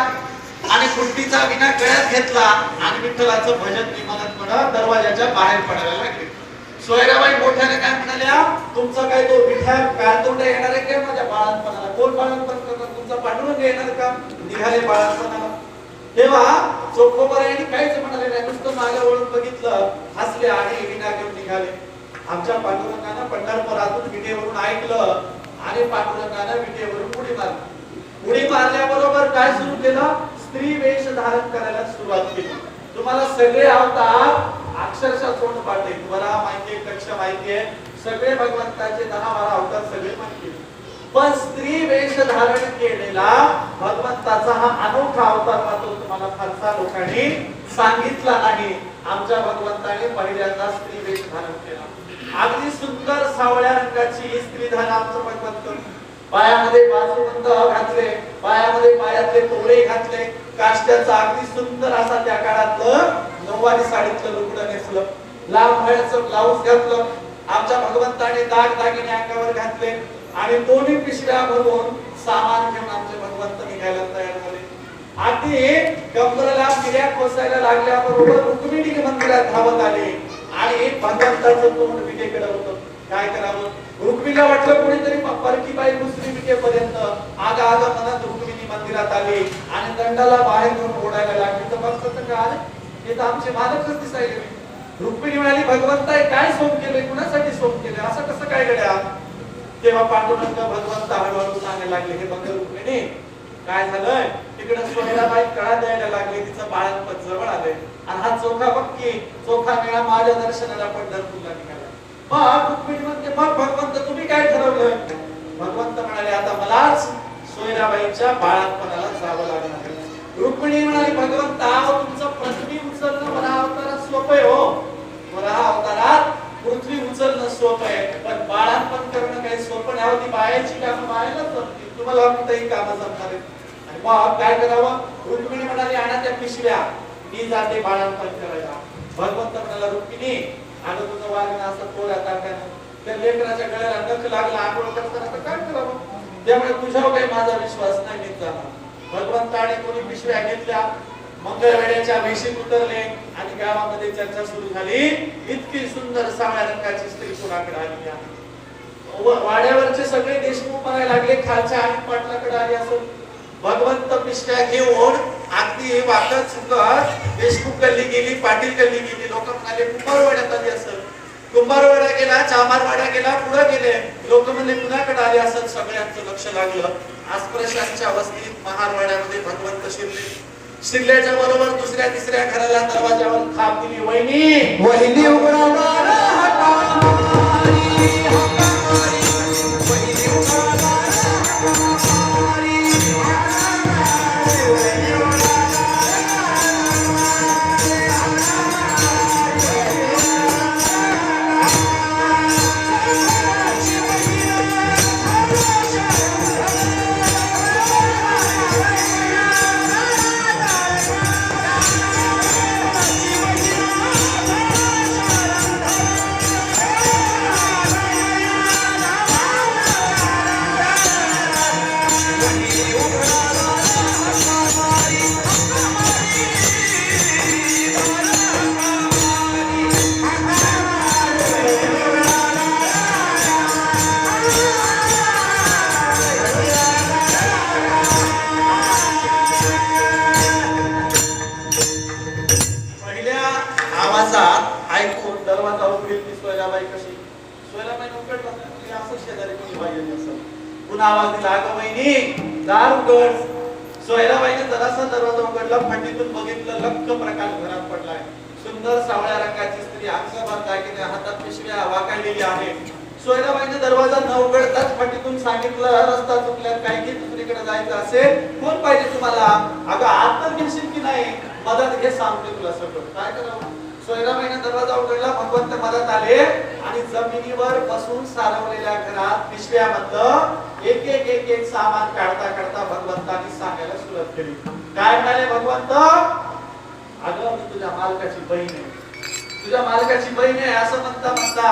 आणि कुंडीचा विना गळ्यात घेतला आणि विठ्ठलाचं भजन म्हणत म्हणत दरवाजाच्या बाहेर पडायला लागले. सोयराबाई मोठ्याने काय म्हणाल्या, तुमचा काय तो विठ्ठल काळतोंडा येणार आहे काय माझ्या बाळांपणाला? कोण बाळांपण करणार? तुमचा पांडुरंग येणार का? निघाले बाळांपणाला. तेव्हा चोखोबरायांनी काहीच म्हणाले नाही, नुसतं मागे वळून बघितलं, हसले आणि विना घेऊन निघाले. आमच्या पांडुरंगानं पंढरपुरातून विटेवरून ऐकलं आणि पांडुरंगानं विटेवरून उडी मारली. उडी मारल्याबरोबर काय सुरू केलं? स्त्री वेश धारण करायला सुरुवात केली. तुम्हाला सगळे अवतार अक्षरशः तोंड पाडले. तुम्हाला माहितीये, कक्ष माहितीये, सगळे भगवंताचे 10-12 अवतार सगळे माहिती. पण स्त्री वेश धारण केलेला भगवंताचा हा अनोखा अवतार मात्र तुम्हाला फारसा लोकांनी सांगितला नाही. आमच्या भगवंताने पहिल्यांदा स्त्री वेश धारण केला. अगदी सुंदर सावळ्या रंगाची स्त्री धारण आमचं भगवंत. पायामध्ये बाजूबंद घातले, पायामध्ये पायातले तोळे घातले, काष्ट्याचा अगदी सुंदर असा त्या काळातलं नऊवारी साडीतलं लुगडं नेसलं, लांब हळचं ब्लाऊज घातलं. आमच्या भगवंताने दागिने अंगावर घातले आणि दोन्ही पिशव्या भरून सामान घेऊन आमचे भगवंत निघायला तयार झाले. अगदी कमरेला पिऱ्या कोसायला लागल्याबरोबर रुक्मिणी मंदिरात धावत आले आणि भगवंताचं तोंड विटेकडे होतं. काय करावं? रुक्मिणीला वाटलं कोणीतरी परकी बाई दुसरी विटेपर्यंत आगा आगा मनात रुक्मिणी मंदिरात आली आणि दंडाला बाहेर घेऊन ओढायला लागली. तर बघतात काय, हे तर आमचे मालकच दिसायले. रुक्मिणी म्हणाली, भगवंताय काय सोम केले, कुणासाठी सोम केले, असं कसं काय घड्या? तेव्हा पांडुरंग भगवंत हळूहळू सांगायला लागले, हे बघ रुक्मिणी काय झालंय, तिकडे सोयराबाई कळा द्यायला लागले, तिचं बाळंतपण जवळ आलंय आणि हा चोखा बक्की चोखा मेळा माझ्या दर्शनाला पंढरपूरला निघाला. मग रुक्मिणी म्हणते, मग भगवंत तुम्ही काय ठरवलं? भगवंत म्हणाले, आता मलाच सोयराबाईच्या बाळंतपणाला जावं लागणार आहे. रुक्मिणी म्हणाली, भगवंता तुमचं पृथ्वी उचलणं मला अवतारात सोपं आहे हो, मला अवतारात पृथ्वी उचलणं सोपं आहे, पण बाळंतपण करणं काही बायची कामं बायला जमतील, तुम्हाला कोणतंही कामं जमणार आहेत. आणि मग काय करावं? रुक्मिणी म्हणाली आणा त्या पिशव्या, मी जाते बाळांपण करायला. भगवंत म्हणाला रुक्मिणी अगं तुझं वागणं असं थोड्या तारखानं त्या लेकराच्या गळ्याला नख लागला आंघोळ करताना तर काय करावं? त्यामुळे तुझ्यावर काही माझा विश्वास नाही नीट जाणार. भगवंताने कोणी पिशव्या घेतल्या, मंगळवेड्याच्या वेशीत उतरले आणि गावामध्ये चर्चा सुरू झाली. इतकी सुंदर सावळ्या रंगाची स्त्री कोणाकडे आली आहे? वाड्यावरचे सगळे देशमुख म्हणायला लागले खालच्या आणि पाटलाकडे आली असं. भगवंत पिशव्या घेऊन अगदी वाकत सुकत देशमुख गल्ली गेली, पाटील गल्ली गेली. लोक म्हणाले कुंभारवाड्यात आली असेल. कुंभारवाडा गेला, चामारवाडा गेला, पुढे गेले. लोक म्हणले कुणाकडे आले असेल. सगळ्यांचं लक्ष लागलं आसप्रशांच्या वस्तीत महारवाड्यामध्ये भगवंत शिरले. शिरल्याच्या बरोबर दुसऱ्या तिसऱ्या घराला दरवाजावर थाप दिली. वहिनी वहिनी उघडा ऐकून दरवाजा उघडील ती सोयराबाई कशी. सोयराबाई उघडला असं शेजारी कोणी पाहिजे नसेल. पुन्हा आवाज दिला अगं वहिनी दार उघड. सोयराबाईने जरासा दरवाजा उघडला, फाटीतून बघितलं लक्क प्रकाश घरात पडलाय. सुंदर सावळ्या रंगाची स्त्री अंगभर दागिने, हातात पिशव्या वाकाळलेली आहे. सोयराबाईने दरवाजा न उघडताच फाटीतून सांगितलं रस्ता चुकल्यात काय की दुसरीकडे जायचं असेल कोण पाहिजे तुम्हाला? अगं आत तर घेशील की नाही? मदत घे सांगते तुला सगळं. काय करावं? सोयराबाईने दरवाजा उघडला, भगवंत मदत आले आणि जमिनीवर बसून सारवलेल्या घरात पिशव्यामधलं एक एक एक एक सामान काढता काढता भगवंतांनी सांगायला सुरुवात केली. काय म्हणाले भगवंत? अगं मी तुझ्या मालकाची बहीण आहे, तुझ्या मालकाची बहीण आहे असं म्हणता म्हणता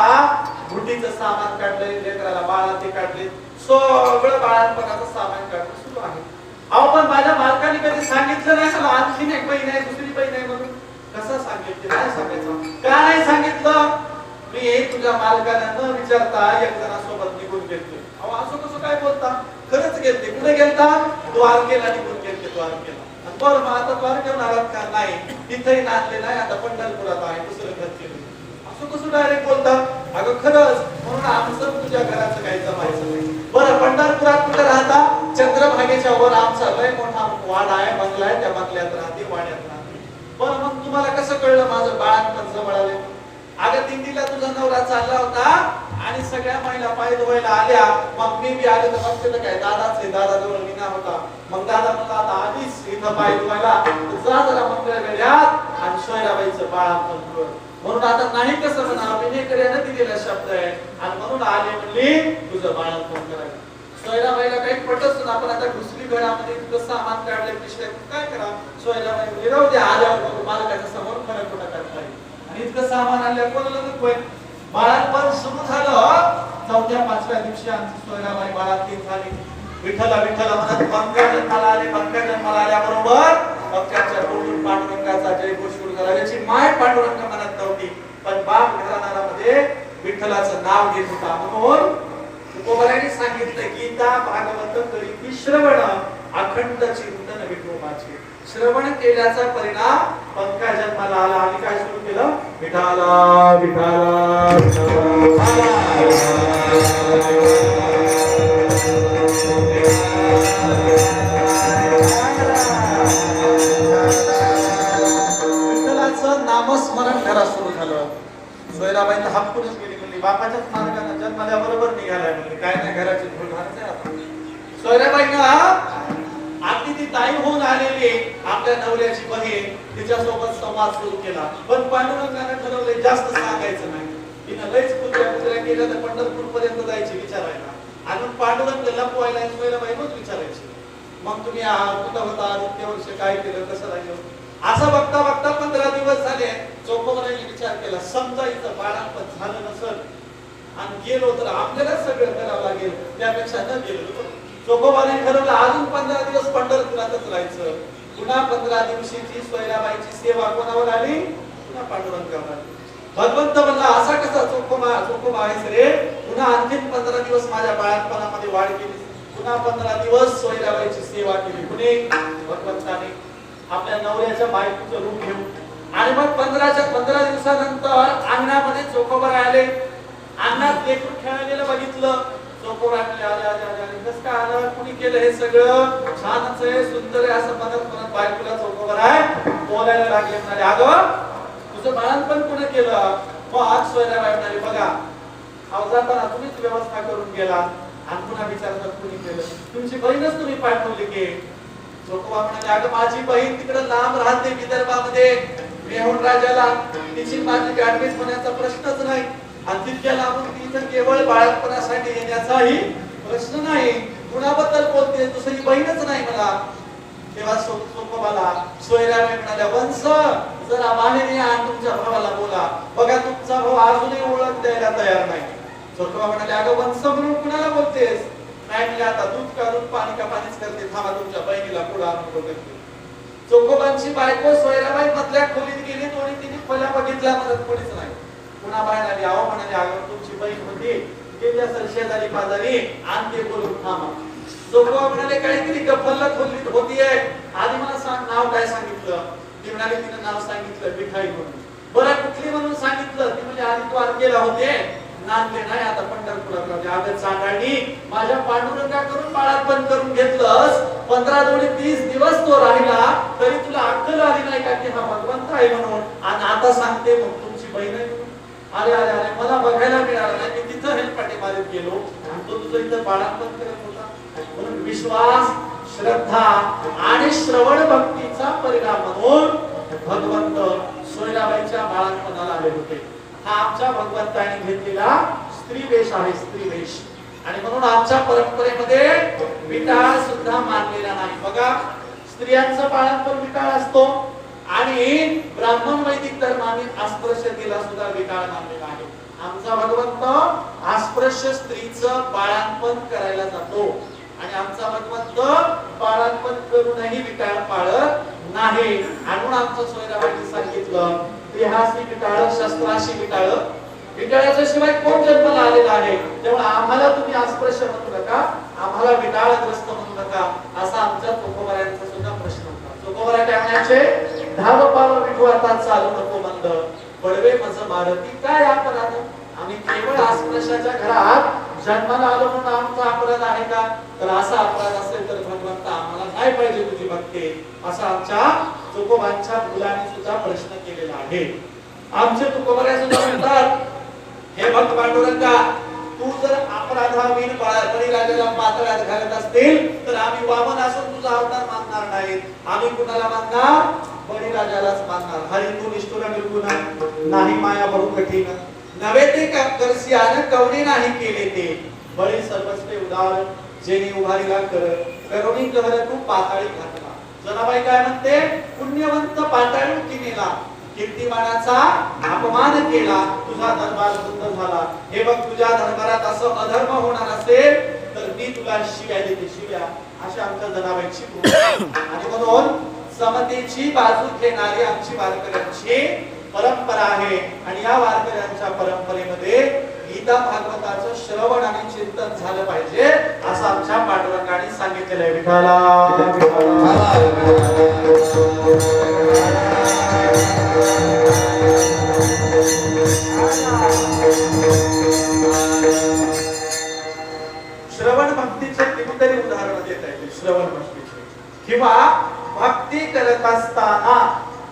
बुद्धीचं सामान काढलंय, लेकराला बाळा ते काढले, सगळं बाळांपणाचं सामान काढणं सुरू आहे. अहो पण माझ्या मालकाने कधी सांगितलं नाही मला आणखीन एक बहीण आहे, दुसरी बहीण आहे म्हणून. कसं सांगितलं? काय सांगायचं? का नाही सांगितलं? मी तुझ्या मालकाला न विचारता एक जणांसोबत निघून गेलतो. अहो असं कसं काय बोलता? खरंच गेलते. कुठे गेलता? द्वारकेला निघून गेलते, द्वारकेला. बरं मग आता द्वारकेहून आलात का? नाही, तिथेही नांदले नाही, आता पंढरपुरात आहे, दुसरं घर केलं. असं कसं डायरेक्ट बोलता? अगं खरंच, म्हणून आमचं तुझ्या घराचं काही जमायचं नाही. बरं पंढरपुरात कुठे राहता? चंद्रभागेच्या वर आमचा लय मोठा वाडा आहे, बंगला आहे, त्या बंगल्यात राहते, वाड्यात राहते. बरं मग तुम्हाला कसं कळलं माझं बाळांपण जवळ आले? अगं दिंडीला तुझा नवरा चालला होता आणि सगळ्या महिला पाय धुवायला आल्या. मग मी बी आले तर बघते काय दादाचे, दादा जवळ विना होता. मग दादा म्हणला आता आधीच इथं पाय धुवायला जा जरा मंगळवेढ्यात आणि सोयराबाईचं बाळांपण कर. म्हणून आता नाही कसं म्हणा, विनेकऱ्यानं दिलेला शब्द आहे आणि म्हणून आले म्हणली तुझं बाळांपण करायचं. सोयराबाईला काही पटच ना, पण आता घुसली घरामध्ये इतकं सामान काढले पिशव्या काय करा? सोयराबाई म्हणली राहू दे, आल्यावर मालकाच्या समोर खरं खोटं करता येईल. आणि इतकं सामान आणलं कोणाला नकोय. बाळांपण सुरू झालं. चौथ्या पाचव्या दिवशी आमची सोयराबाई बाळांतीन झाली. विठ्ठला विठ्ठला म्हणत पंका जन्माला आले. पंका जन्माला आल्याबरोबर पंकाच्या तोंडून पांडुरंगाचा जयघोष सुरू झाला. याची माय पांडुरंग म्हणत नव्हती, पण बाप घराण्यामध्ये विठ्ठलाचं नाव घेत होता. म्हणून तुकोबारायांनी सांगितलं गीता भागवत करीती श्रवण अखंड चिंतन विठोबाचे. श्रवण केल्याचा परिणाम पंका जन्माला आला आणि काय सुरू केलं? विठाला विठाला विठ्ठलाचं नामस्मरण घरात सुरू झालं. सोयराबाईंना हापकूनच गेली म्हणली बापाच्याच मार्गाने जन्माला बरोबर निघालाय म्हणली काय नाही घराची धूळ घालायचं आता. सोयराबाईंना अगदी ती ताई होऊन आलेली आपल्या नवऱ्याची बहीण तिच्यासोबत संवाद सुरू केला. पण पांडुरंगाने ठरवले जास्त सांगायचं नाही. तिनं लयच कुत्र्या केल्या तर पंढरपूर पर्यंत जायची विचारायला. आणि पांडुरंग लपवायला सोयला बाईनच विचारायचे, मग तुम्ही कुठं होता, इतके वर्ष काय केलं, कसं राहिलं. असं बघता बघता 15 दिवस झाले. चोखोबारांनी विचार केला, समजा इथं बाळापण झालं नसल आणि गेलो तर आपल्याला सगळं करावं लागेल, त्यापेक्षा न गेलो. चोखोबाने ठरवलं अजून 15 दिवस पंढरपुरातच राहायचं. पुन्हा 15 दिवशीची सोयराबाईची सेवा कोणावर आली, पुन्हा पांडुरंगावर आली. भगवंत म्हणला असा कसा चोखोबा आहेस रे, पुन्हा आणखीन 15 दिवस माझ्या बाळपणामध्ये वाढ केली, पुन्हा 15 दिवस सोयराबाईची सेवा केली. कुणी, भगवंताने आपल्या नवऱ्याच्या बायकोचं रूप घेऊन. आणि मग 15 दिवसानंतर अंगणामध्ये चोखोबा आले. अंगणात लेकरू खेळायला बघितलं. चोखोबा आले आले कसं काय आलं, कुणी केलं हे सगळं, छानच आहे, सुंदर आहे असं म्हणत बायकोला चोखोबा आहे बोलायला लागले. म्हणाले अगं तुझं बाळपण कोणी केलं. मग आज सोयराबाई म्हणाले बघा अहो जाताना तुम्हीच व्यवस्था करून गेला आणि पुन्हा विचारतात कुणी केलं, तुमची बहीणच तुम्ही पाठवली की. चोखोबा म्हणाले अगं माझी बहीण तिकडे लांब राहते विदर्भामध्ये मेहुण राजाला, तिची माझी गाठभेट होण्याचा प्रश्नच नाही. आणि तितक्या लांबून तिथं केवळ बाळपणासाठी येण्याचाही प्रश्न नाही. कुणाबद्दल बोलते, दुसरी बहीणच नाही मला. तेव्हा चोखोबाला सोयराबाई म्हणाल्या वंश जरा बाहेर या आणि तुमच्या भावाला बोला, बघा तुमचा भाऊ अजूनही ओळख द्यायला तयार नाही. चोखोबा म्हणाले अगं वंश म्हणून कुणाला बोलतेस. नाही म्हणजे आता दूध का दूध पाणी का पाणीच करते, थांबा तुमच्या बहिणीला पुढे आणून बोलते. चोखोबांची बायको सोयराबाई मधल्या खोलीत गेली. दोन्ही तिने खोल्या बघितल्या, मदत कोणीच नाही. पुन्हा बाहेर आली. आहो म्हणाले अगं तुमची बहीण होती गेली असेल शेजारी पाजारी, आणि ते बोलून थांबा. चोखोबा म्हणाले काहीतरी गप्पला खोलीत होतीये, आधी मला सांग नाव काय सांगितलं. ती म्हणाली तिने नाव सांगितलं मिठाई म्हणून. बरं कुठली म्हणून सांगितलं. ती म्हणजे आधी तू आरकेला होते नांदले नाही, आता पंढरपुरात राहते. अगं चांडाळी माझ्या पांडुरंगाकडून बाळापण करून घेतलंस, 15 दोन्ही 30 दिवस तो राहिला तरी तुला अक्कल आली नाही का की हा भगवंत आहे म्हणून. आणि आता सांगते मग तुमची बहीण आहे. अरे अरे अरे मला बघायला मिळालं नाही, मी तिथं हेलपाटे मारीत गेलो आणि तो तुझं इथं बाळापण करत होता. म्हणून विश्वास, श्रद्धा आणि श्रवण भक्तीचा परिणाम म्हणून भगवंत सोयराबाईच्या बाळापणाला आले होते. हा आमच्या भगवंताने घेतलेला स्त्री वेश आहे, स्त्री वेश. आणि म्हणून आमच्या परंपरेमध्ये विटाळ सुद्धा मानलेला नाही. बघा स्त्रियांचं बाळापण विटाळ असतो आणि ब्राह्मण वैदिक धर्माने अस्पृश्यतेला सुद्धा विटाळ मानलेला आहे. आमचा भगवंत अस्पृश्य स्त्रीचं बाळापण करायला जातो आणि आमचा भगवंत बाळापण करूनही विटाळ पाळत नाही. म्हणून आमचं सोयराबाईंनी सांगितलं देहाशी विटाळ, शस्त्राशी विटाळ. विटाळाच्या शिवाय कोण जन्माला आलेला आहे, तेव्हा आम्हाला तुम्ही अस्पृश्य म्हणू नका, आम्हाला विटाळग्रस्त म्हणू नका, असा आमच्या चोखोबारांचा सुद्धा प्रश्न होता. चोखोबारा काय म्हणायचे, धाव पाव विठू आता चालू नको मंद, बडवे मज मारती काय अपराध. आम्ही केवळ अस्पृश्याच्या घरात जन्माला आलो म्हणून आमचा अपराध आहे का, तर असा अपराध असेल तर भगवंत आम्हाला नाही पाहिजे तुझी भक्ती, असा आमच्या तुकोबांच्या मुलांनी सुद्धा प्रश्न केलेला आहे. आमचे तुकोबारा सुद्धा म्हणतात, हे भक्त पांडुरंगा तू जर अपराधाविन बळीराजाला पातळ्यात घालत असतील तर आम्ही वामन असून तुझा अवतार मानणार नाही. आम्ही कुणाला मानणार, बळीराजालाच मानणार. हरी तू निष्ठुर निर्गुण नाही माया बहु कठीण, नवे ते करसियान कवणे नाही केले ते, बळी सर्वस्वे उदार जेणे उभारीला कर, करुणी कहर तू पाताळी घातला. जनाबाई काय म्हणते, पुण्यवंत पाताळी किनेला, कीर्तिमानाचा अपमान केला, तुझा दरबार बंद झाला. हे बघ तुझ्या दरबारात असं अधर्म होणार असेल तर मी तुला शिव्या देते, शिव्या. अशा आमच्या जनाबाईची आणि म्हणून समतेची बाजू घेणारी आमची वारकऱ्यांची परंपरा आहे. आणि या वारकऱ्यांच्या परंपरेमध्ये गीता भागवताचं श्रवण आणि चिंतन झालं पाहिजे असं आमच्या पांडुरंगाने सांगितलेलं आहे. विठाला श्रवण भक्तीचे कितीतरी उदाहरण देता येतील. श्रवण भक्तीचे किंवा भक्ती करत असताना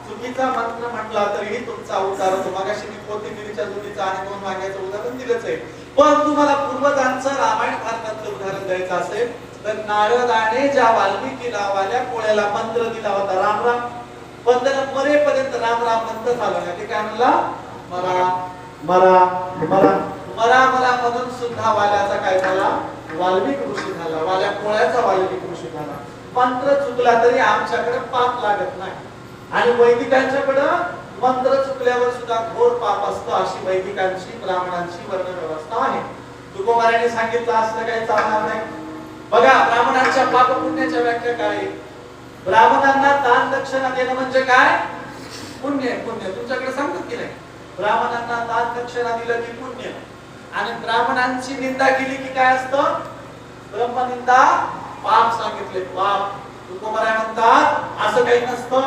चुकीचा मंत्र म्हटला तरीही तुमचा उद्धार होतो. मागाशी मी कोथिंबिरीच्या जोडीचं आणि 2 वांग्याचं उदाहरण दिलंच आहे. पण तुम्हाला पूर्वजांचं रामायण भारतातलं उदाहरण द्यायचं असेल तर नारदाने ज्या वाल्मिकीला वाल्या कोळ्याला मंत्र दिला होता राम राम, पण त्याला मरेपर्यंत राम राम मंत्र झाला नाही. ते काय म्हणला, मरा मरा मरा मरा मरा म्हणून सुद्धा वाल्याचा काय झाला, वाल्मिक ऋषी झाला, वाल्या पोळ्याचा वाल्मिक ऋषी झाला. मंत्र चुकला तरी आमच्याकडे पाप लागत नाही. आणि वैदिकांच्याकडे मंत्र चुकल्यावर सुद्धा घोर पाप असतं. अशी वैदिकांची ब्राह्मणांची वर्ण व्यवस्था आहे. तुकोबारायांनी सांगितलं असलं काही चालणार नाही. बघा ब्राह्मणांच्या पाप पुण्याच्या व्याख्या काय आहे? ब्राह्मणांना दान दक्षिणा देणं म्हणजे काय? पुण्य. पुण्य तुमच्याकडे सांगतात की नाही? ब्राह्मणांना दान दक्षिणा दिलं की पुण्य. आणि ब्राह्मणांची निंदा केली की काय असतं? ब्रह्मनिंदा, पाप सांगितले, पाप. तुकोबाराय म्हणतात असं काही नसतं.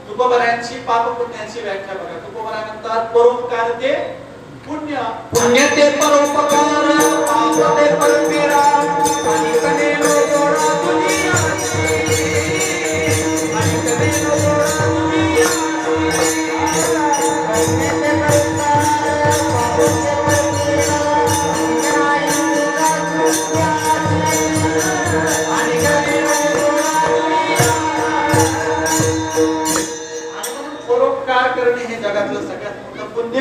तुकोबारायांची पाप पुण्याची व्याख्या बघा. तुकोबाराय म्हणतात परोपकार ते पुण्य. पुण्य ते परोपकार, पाप ते परपीडा, आणि कने नो जोडा दुनियाची, आणि कने नो जोडा दुनियाची. पुण्य ते परोपकार, पाप ते परपीडा, आणि कने नो जोडा दुनियाची. परोपकार करणे हे जगातलं सगळ्यात मोठं पुण्य.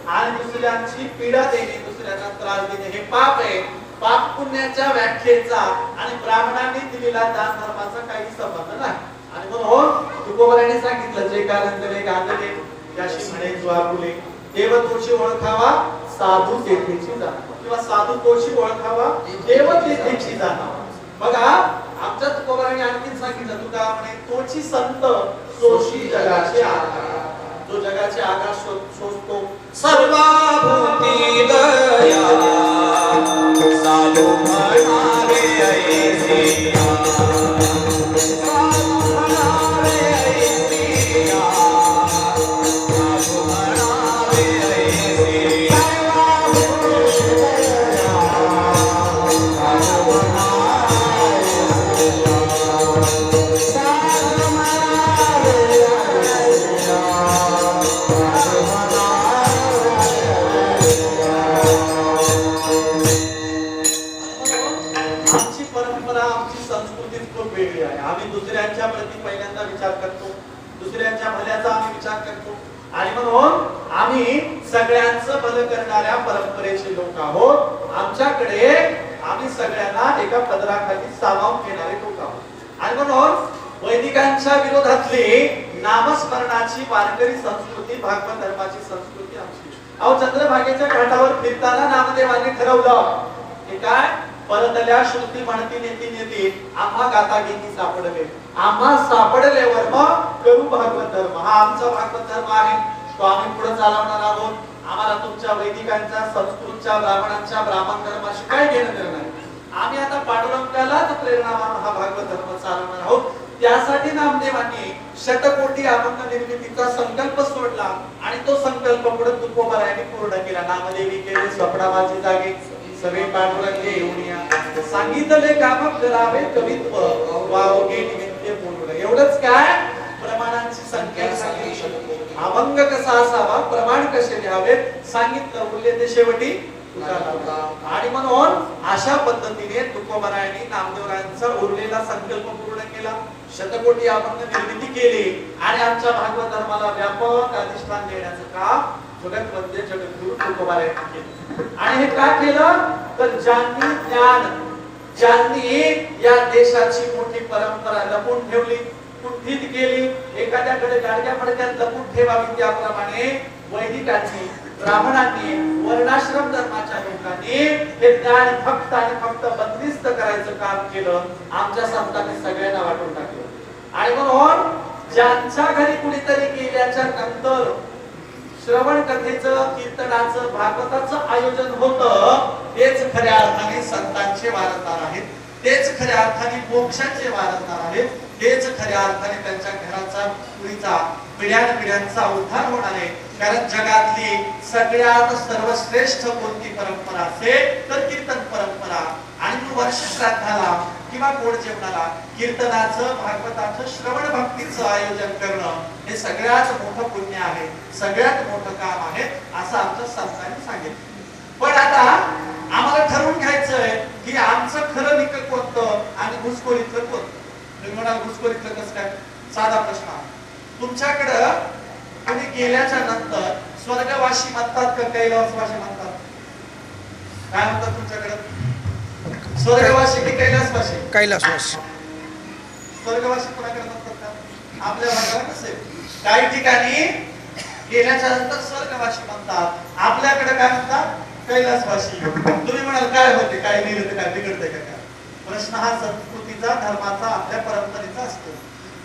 आणि दुसऱ्यांची पीडा देणे, दुसऱ्यांना त्रास देणे हे पाप आहे. पाप पुण्याच्या व्याख्येचा आणि ब्राह्मणांनी दिलेला दान धर्माचा काही संबंध नाही. आणि म्हणून तुकोबारायांनी सांगितलं जे कालांतरे गांधले त्याशी म्हणे जो आपुले, देव तोची ओळखावा साधू तेथेची जाणावा, किंवा साधू तोची ओळखावा देव तेथेची जाणावा. बघा आमच्या तुकोबारायांनी आणखी सांगितलं तुका म्हणे तोची संत सोशी जगाचे आधार. जो जगाचे आधार शोधतो सर्वभूती दया साधू म्हणावे ऐसिया, साधू म्हणावे ऐसिया, साधू म्हणावे ऐसिया. सर्वभूती दया साधू म्हणावे ऐसिया, साधू म्हणावे ऐसिया. आमची परंपरा, आमची संस्कृती खूप वेगळी आहे. आम्ही दुसऱ्यांच्या प्रती पहिल्यांदा विचार करतो, दुसऱ्यांच्या भल्याचा आम्ही विचार करतो. आणि म्हणून आम्ही सगळ्यांचं भलं करणाऱ्या परंपरेचे लोक आहोत. आमच्याकडे आम्ही सगळ्यांना एका पदराखाली सामावून घेणारे लोक आहोत. आणि म्हणून वैदिकांच्या विरोधातली नामस्मरणाची वारकरी संस्कृती, भागवत धर्माची संस्कृती आमची. अहो चंद्रभागेच्या घाटावर फिरताना नामदेवांनी ठरवलं हे काय? परतल्या श्रुती म्हणती नेती नेती आम्हा गाता गीती सापडले. आम्हा सापडल्यावर मग करू भागवत धर्म. हा आमचा भागवत धर्म आहे, तो आम्ही पुढे चालवणार आहोत. आम्हाला तुमच्या वैदिकांच्या, संस्कृतच्या, ब्राह्मणांच्या, ब्राह्मण धर्माशी काय घेणं देणं नाही. आम्ही आता पांडुरंगालाच प्रेरणा मानून हा भागवत धर्म चालवणार आहोत. त्यासाठी नामदेवांनी शतकोटी अभंग निर्मितीचा संकल्प सोडला आणि तो संकल्प पुढे तुकोबारायांनी पूर्ण केला. नामदेवी केले स्वप्नामाची जागे सगळे पांडुरंगे येऊन या, सांगितले काम करावे कवित्व वावगे निमित्त पूर्ण. एवढंच काय? प्रमाणांची संख्या सांगितली, अभंग कसा असावा, प्रमाण कसे घ्यावेत सांगितलं. उरले ते शेवटी आणि म्हणून अशा पद्धतीने तुकोबारायांनी नामदेवरायांचा उरलेला संकल्प पूर्ण केला. शतकोटी अभंग निर्मिती केली आणि आमच्या भागवत धर्माला व्यापक अधिष्ठान देण्याचं काम जगत वंद्य जगद्गुरु तुकोबारायांनी केलं. आणि हे का केलं? तर ज्यांनी ज्ञान, ज्यांनी या देशाची मोठी परंपरा लपून ठेवली, कुठीत केली, एखाद्याकडे गाडग्या पडक्यात लपून ठेवावी, त्याप्रमाणे वैदिकांनी, ब्राह्मणांनी, वर्णाश्रम धर्माच्या लोकांनी हे ज्ञान फक्त आणि फक्त बंदिस्त करायचं काम केलं. आमच्या संतांनी सगळ्यांना वाटून टाकलं. आणि म्हणून ज्यांच्या घरी कुणीतरी गेल्याच्या नंतर श्रवण कथेचं, कीर्तनाचं, भागवताचं आयोजन होतं, तेच खऱ्या अर्थाने संतांचे वारसदार आहेत, तेच खऱ्या अर्थाने मोक्षाचे वारसदार आहेत, तेच खऱ्या अर्थाने त्यांच्या घराचा, पुढीचा, पिढ्यानपिढ्यांचा उद्धार होणार आहे. कारण जगातली सगळ्यात सर्वश्रेष्ठ कोणती परंपरा असेल तर कीर्तन परंपरा. आणि वर्ष श्राद्धाला किंवा गोड जेवणाला कीर्तनाचं, भागवताचं, श्रवण भक्तीचं आयोजन करणं हे सगळ्यात मोठं पुण्य आहे, सगळ्यात मोठं काम आहे, असं आमच्या संतांनी सांगितलं. पण आता आम्हाला ठरवून घ्यायचंय की आमचं खरं निकल कोणतं आणि घुसखोरीतलं कोणतं. तुम्ही म्हणाल घुसखोरीतलं कसं काय? साधा प्रश्न आहे. तुमच्याकडं कोणी गेल्याच्या नंतर स्वर्गवासी म्हणतात का कैलासवासी म्हणतात? काय म्हणतात तुमच्याकडे? स्वर्गवासी की कैलासवासी? कैलासवासी. स्वर्गवासी कोणाकडे म्हणतात का? आपल्या भागात असेल. काही ठिकाणी गेल्याच्या नंतर स्वर्गवासी म्हणतात, आपल्याकडे काय म्हणतात? कैलासवासी. तुम्ही म्हणाल काय होते, काय नाही होते, काय बिघडते का? प्रश्न हा संस्कृतीचा, धर्माचा, आपल्या परंपरेचा असतो.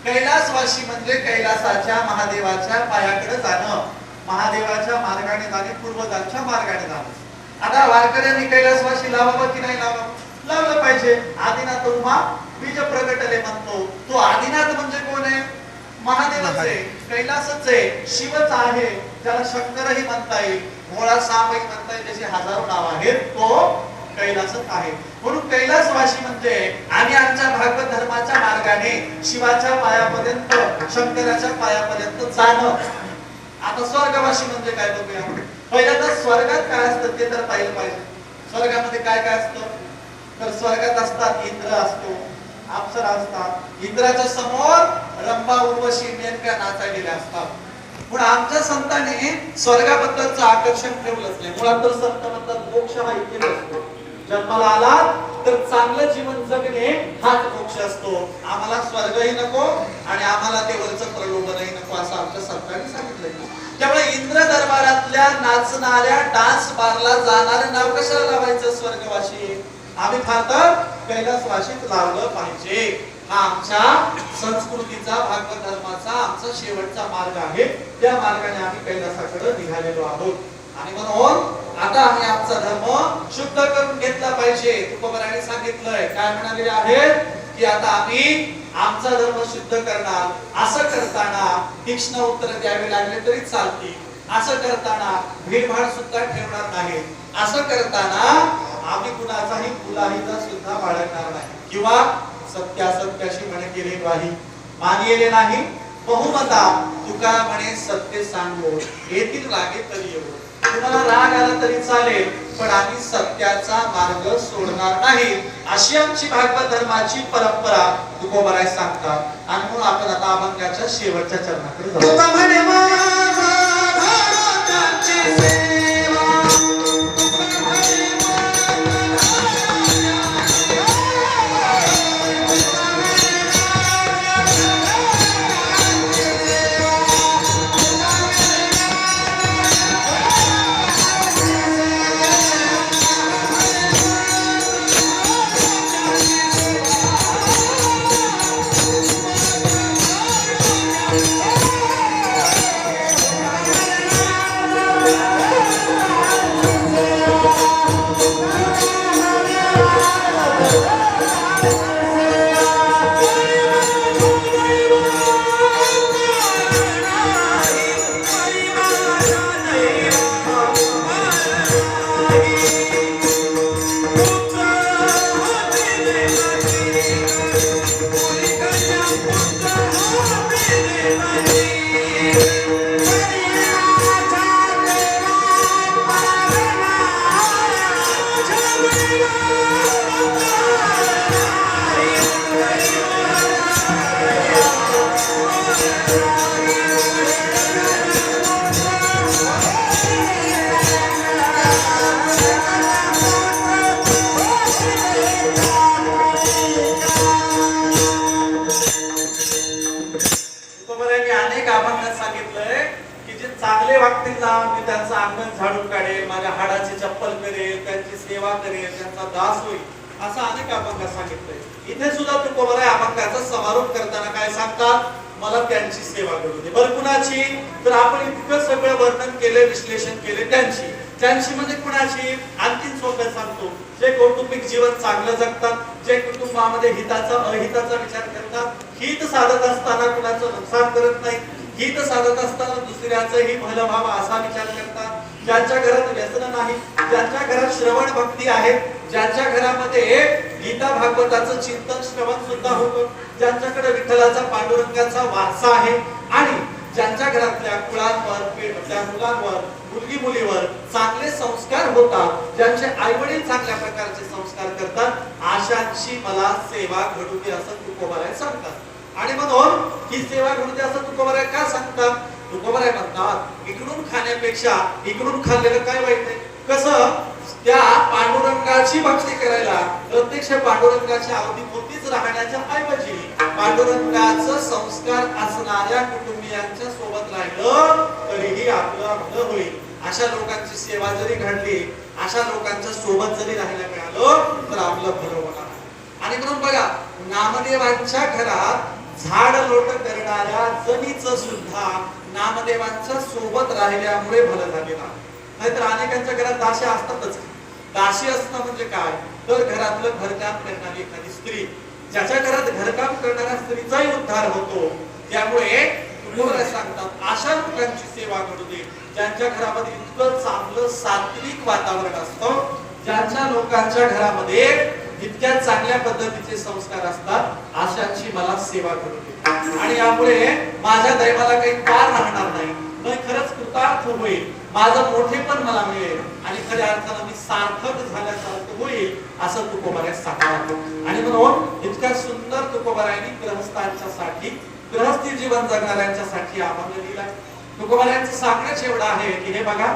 कैलासवासी म्हणजे कैलासाच्या महादेवाच्या पायाकडे जाणं, महादेवाच्या मार्गाने जाणे, पूर्वजांच्या मार्गाने जाणे. आता वारकऱ्यांनी कैलासवासी लावावं की नाही लावावं? लावलं पाहिजे. आदिनाथ उमा बीज प्रगटले म्हणतो. तो आदिनाथ म्हणजे कोण आहे? महादेवच आहे, कैलासच आहे, शिवच आहे, ज्याला शंकरही म्हणता येईल, भोळा सामही म्हणता येईल, त्याची हजारो नाव आहेत. तो कैलासच आहे. म्हणून कैलासवासी म्हणजे आम्ही आमच्या भागवत धर्माच्या मार्गाने शिवाच्या पायापर्यंत, शंकराच्या पायापर्यंत जाणं. आता स्वर्गवासी म्हणजे काय बघूया. पहिल्यांदा स्वर्गात काय असतं ते तर पाहिलं पाहिजे. स्वर्गामध्ये काय काय असतं? तर स्वर्गात असतात इंद्र असतो, अप्सरा असतात. इंद्राच्या समोर रंभा उर्वशी नेमक्या नाचायलेल्या असतात. पण आमच्या संतांनी स्वर्गाबद्दलचं आकर्षण ठेवलंच नाही. मुळात तर संत म्हणतात मोक्ष हा इथे असतो. जन्माला आला तर चांगलं जीवन जगणे हाच मोक्ष असतो. आम्हाला स्वर्गही नको आणि आम्हाला ते वरचं प्रलोभनही नको असं आमच्या संतांनी सांगितलंय. त्यामुळे इंद्र दरबारातल्या नाचणाऱ्या डान्स बारला जाणारं नाव कशाला लावायचं? स्वर्गवासी. आम्ही फार तर कैलासवासीच लावलं पाहिजे. हा आमच्या संस्कृतीचा, भागवत धर्माचा आमचा शेवटचा मार्ग आहे. त्या मार्गाने आम्ही कैलासाकडे निघालेलो आहोत. आणि म्हणून आता आम्ही आमचा धर्म शुद्ध करून घेतला पाहिजे. तुकोबारायांनी सांगितलंय, काय म्हणाले आहेत की आता आम्ही आमचा धर्म शुद्ध करणार. असं करताना तीक्ष्ण उत्तर द्यावे लागले तरी चालतील. असं करताना भीडभाड सुद्धा ठेवणार नाही. असं करताना आम्ही कुणाचाही कुलाहीचा सुद्धा बाळगणार नाही किंवा सत्यासत्याशी म्हणे केले ग्वाही मानिले नाही. बहुमता तुका म्हणे सत्य सांगो, येतील रागे तरी येऊ. तुम्हाला राग आला तरी चालेल, पण आम्ही सत्याचा मार्ग सोडणार नाही. अशी आमची भागवत धर्माची परंपरा तुकोबाराय सांगतात. आणि म्हणून आपण आता अभंगाच्या शेवटच्या चरणाकडे जाऊ. तुका म्हणे माझा भारताची सेवा, तुका म्हणे त्यांचं अंगण झाडून काढेल, माझ्या हाडाची चप्पल करेल, त्यांची सेवा करेल, त्यांचा दास होईल, असं अनेक अभंगात सांगितलंय. इथे सुद्धा तुकोबाराय अभंगाचा समारोप करताना काय सांगतात? मला त्यांची सेवा करू दे. बरं कुणाची? तर आपण इतकं सगळं वर्णन केले, विश्लेषण केले त्यांची. त्यांची म्हणजे कुणाची? आणखीन सोपं सांगतो. जे कौटुंबिक जीवन चांगलं जगतात, जे कुटुंबामध्ये हिताचा अहिताचा विचार करतात, हित साधत असताना कुणाचं नुकसान करत नाही, हित साधत असताना दुसऱ्याचंही भलं व्हावं असा विचार करतात, ज्यांच्या घरात व्यसन नाही, ज्यांच्या घरात श्रवण भक्ती आहे, ज्यांच्या घरामध्ये गीता भागवताचं चिंतन श्रवण सुद्धा होतं, ज्यांच्याकडे विठ्ठलाचा पांडुरंगाचा वारसा आहे आणि ज्यांच्या घरातल्या कुळांवर, त्या मुलांवर, मुलगी मुलीवर चांगले संस्कार होतात, ज्यांचे आई वडील चांगल्या प्रकारचे संस्कार करतात, अशांची मला सेवा घडू दे असं तुकोबाराय सांगतात. आणि म्हणून ही सेवा घडू दे असं तुकोबाराय का सांगतात? तुकोबाराय म्हणतात इकडून खाण्यापेक्षा इकडून खाल्लेलं काय वाईट आहे. कसं त्या पांडुरंगाच्या देवाची भक्ती करायला प्रत्यक्ष पांडुरंगाच्या अवतीभोवतीच राहण्याच्या ऐवजी पांडुरंगाचं संस्कार असणाऱ्या कुटुंबियांच्या सोबत राहिलं तरीही आपलं भलं होईल. अशा लोकांची सेवा जरी घडली, अशा लोकांच्या सोबत जरी राहायला मिळालं तर आपलं भलं होणार. आणि म्हणून बघा, नामदेवांच्या घरात झाड लोट करणाऱ्या जनीच सुद्धा नामदेवांच्या सोबत राहिल्यामुळे भलं झालेला. नाहीतर अनेकांच्या घरात दासी असतातच. दासी असणं म्हणजे काय, तर घरातलं घरकाम करणारी एखादी स्त्री, ज्याच्या घरात घरकाम करणाऱ्या स्त्रीचाही उद्धार होतो. त्यामुळे तुकोबराय सांगतात अशा लोकांची सेवा घडू दे, ज्यांच्या घरामध्ये इतकं चांगलं सात्विक वातावरण असतं, ज्यांच्या लोकांच्या घरामध्ये इतक्या चांगल्या पद्धतीचे संस्कार असतात, अशांची मला सेवा करू दे. आणि यामुळे माझ्या दैवाला काही पार राहणार नाही, मी खरंच कृतार्थ होईल, माझं मोठेपण मला मिळेल आणि खऱ्या अर्थानं मी सार्थक झाल्यासारखं होईल, असं तुकोबराय सांगतात. आणि म्हणून इतक्या सुंदर तुकोबरायांनी गृहस्थांच्यासाठी, गृहस्थी जीवन जगणाऱ्यांच्यासाठी अभंग लिहिलाय. तुकोबरायांचं सांगण्याच एवढं आहे की हे बघा,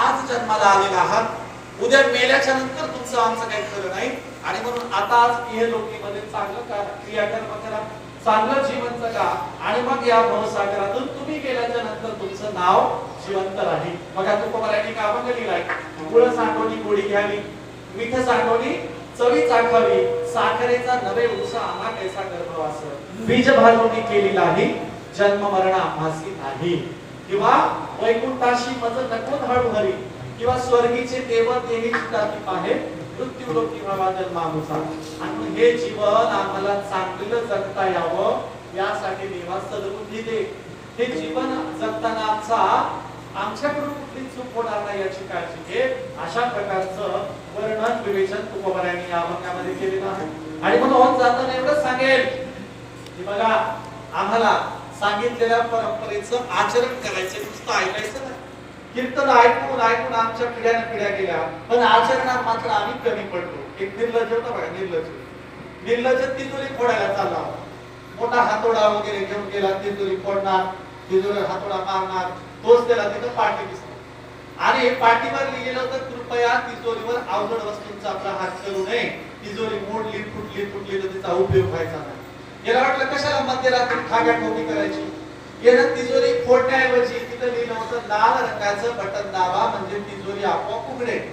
आज जन्माला आलेला आहात, उद्या मेल्याच्या नंतर तुमचं आमचं काही खरं नाही. आणि म्हणून आता आज इहलोकीमध्ये चांगलं क्रियाकर्म करा, चांगलं जीवन जगा, आणि मग या भवसागरातून तुम्ही गेल्याच्या नंतर तुमचं नाव जिवंत राहील. बघा तुकोबरायांनी का अभंग लिहिलाय. गुळ सांगोनी गोडी घ्यावी, मीठ सांगोनी चवी चाखावी, साखरेचा नवे उत्साह आम्हा कैसा गर्भवास, बीज भाजोनी केली नाही, जन्म मरण आम्हासी नाही. किंवा वैकुंठाशी मज नको धाडू हरी, किंवा स्वर्गीचे देव देही चिताती पाहे, मृत्यू लोकी व्हावा जन्मामुसा. आणि हे जीवन आम्हाला चांगलं जगता यावं यासाठी देवा सद्बुद्धी दे. हे जीवन जगताना आमच्याकडून कुठली चूक होणार नाही याची काळजी घे. अशा प्रकारचं वर्णन विवेचन तुकोबरायांनी या अभंगामध्ये केलेलं आहे. आणि म्हणून जाताना एवढंच सांगेल की बघा, आम्हाला सांगितलेल्या परंपरेचं आचरण करायचं, नुसतं ऐकायचं नाही. कीर्तन ऐकून ऐकून आमच्या पिढ्याने पिढ्या गेल्या, पण आचरणात मात्र आम्ही कमी पडलो. एक निर्लज्ज होता बघा, निर्लज्ज तिजोरी फोडायला चालला, मोठा हातोडा वगैरे घेऊन गेला, तिजोरी फोडणार, तिजोरी हातोडा मारणार, तोच त्याला तिथं पाठी दिसला. आणि पाठीवर लिहिलेलं होतं, कृपया तिजोरीवर अवजड वस्तूंचा आपला हात करू नये, तिजोरी मोडली फुटली तर तिचा उपयोग व्हायचा नाही. याला वाटलं कशाला मध्यरात्री खाग्या ठोकी करायची. यानं तिजोरी फोडण्याऐवजी तिथं लिहिलं होतं, लाल रंगाचं बटन दाबा म्हणजे तिजोरी आपोआप उघडेल.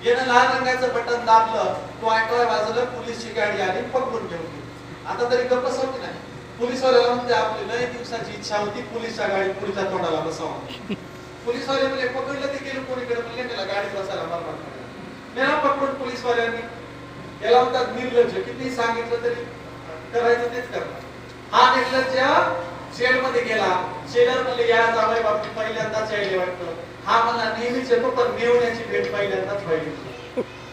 यानं लाल रंगाचं बटन दाबलं, तो ऐकवाय वाजलं, पोलीसची गाडी आली, पकडून घेऊन गेली. आता तरी गप्प बसवली नाही. पोलीसवाल्याला म्हणजे आपली लय दिवसाची इच्छा होती पोलीसच्या गाडीत पुढच्या तोंडाला बसवावं. पोलीसवाले म्हणजे पकडलं ते गेलं कोणीकडे, म्हणजे त्याला गाडीत बसायला मारणार त्याला पकडून पोलीसवाल्यांनी. याला म्हणतात निर्लज्ज. किती सांगितलं तरी करायचं तेच करणार. हा निर्लज्ज जेलमध्ये गेला. जेलर म्हणले, या जावई बापू पहिल्यांदाच यायले वाटतं. हा मला नेहमीच येतो, पण मेवण्याची भेट पहिल्यांदाच व्हायली.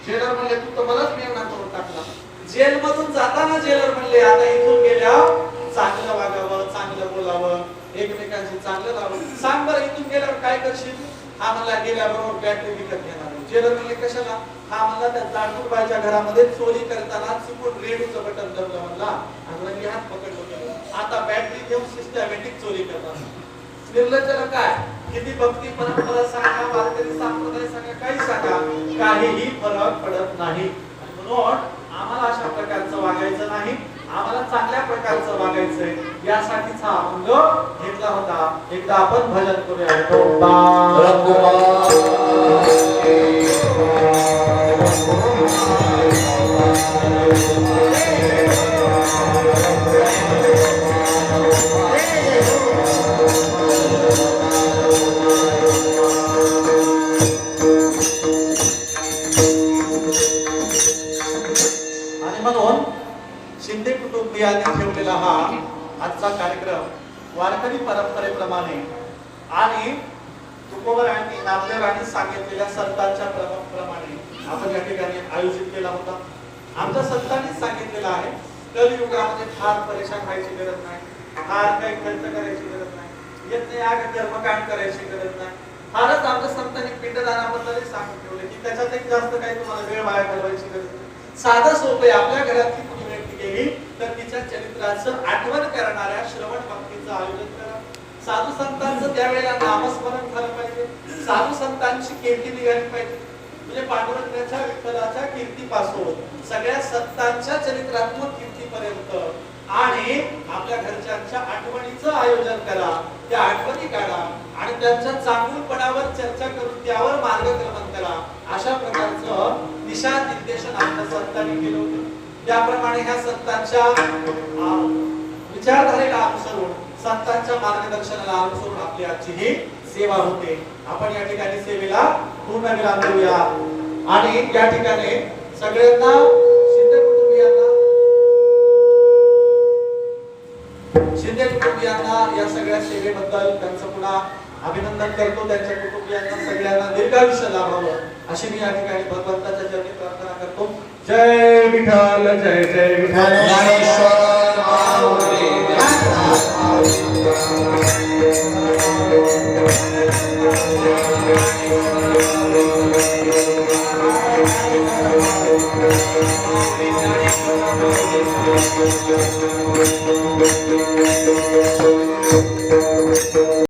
जेलर म्हणले, तू तर मलाच मेवणा करून टाकला. जेल मधून जाताना जेलर म्हणले, आता इथून गेल्या चांगलं वागावं, चांगलं बोलावं, एकमेकांशी चांगलं राहावं. सांग बरं, इथून गेल्यावर काय करशील. हा म्हणला, गेल्याबरोबर बॅटरी विकत घेणार. जेलर म्हणले, कशाला. हा म्हणला, त्या जाडपूर बाईच्या घरामध्ये चोरी करताना चुकून रेडिओचं बटन दबलं म्हणला, आणि हात पकडलं. आता बॅटरी घेऊन सिस्टमॅटिक चोरी करतात. निर्लज्जाला काय, किती भक्ती परंपरा सांगा, वारकरी संप्रदाय सांगा, काही सांगा, काहीही फरक पडत नाही. म्हणून आम्हाला अशा प्रकारचं वागायचं नाही, आम्हाला चांगल्या प्रकारचं वागायचंय. यासाठीच हा अभंग घेतला होता. एकदा आपण भजन करूया. शिंदे कुटुंबियांनी ठेवलेला हा आजचा कार्यक्रम वारकरी परंपरेप्रमाणे आणि तुकोबरायांनी नामदेवांनी सांगितलेल्या संतांच्या प्रमाणे आपण या ठिकाणी आयोजित केला होता. आमच्या संतांनीच सांगितलेलं आहे, कलियुगामध्ये फार परेशान व्हायची गरज नाही, फार काही खर्च करायची गरज नाही, यज्ञ कर्मकांड करायची गरज नाही. फारच आमच्या संतांनी पिंडदानाबद्दल सांगून ठेवले की त्याच्यात एक जास्त काही तुम्हाला वेळ वाया घालवायची गरज नाही. साधं सोपं आपल्या घरातली कुणी व्यक्ती गेली तर तिच्या चरित्राचं आठवण करणाऱ्या श्रवण भक्तीचं आयोजन करा. साधू संतांचं त्यावेळेला नामस्मरण झालं पाहिजे, साधू संतांची कीर्ती निघाली पाहिजे. म्हणजे पांडुरंगाच्या विठ्ठलाच्या कीर्तीपासून सगळ्या संतांच्या चरित्रात्मक कीर्तीपर्यंत आणि आपल्या घरच्यांच्या आठवणीचं आयोजन करा, त्या आठवणी काढा आणि त्यांच्या चांगुलपणावर चर्चा करून त्यावर मार्गक्रमण करा. अशा प्रकारचं दिशा निर्देशन आपल्या संतांनी केलं होतं. त्याप्रमाणे ह्या संतांच्या विचारधारेला अनुसरून, संतांच्या मार्गदर्शनाला अनुसरून आपली आजची ही सेवा होते. आपण या ठिकाणी सेवेला पूर्ण विराम देऊया आणि या ठिकाणी सगळ्यांना शिंदे कुटुंबियांना या सगळ्या सेवेबद्दल त्यांचं पुन्हा अभिनंदन करतो. त्यांच्या कुटुंबियांना सगळ्यांना दीर्घायुष्य लाभावं अशी मी या ठिकाणी भगवंताच्या चरणी प्रार्थना करतो. जय विठ्ठल, जय जय विठ्ठल. ज्ञानेश्वर माऊली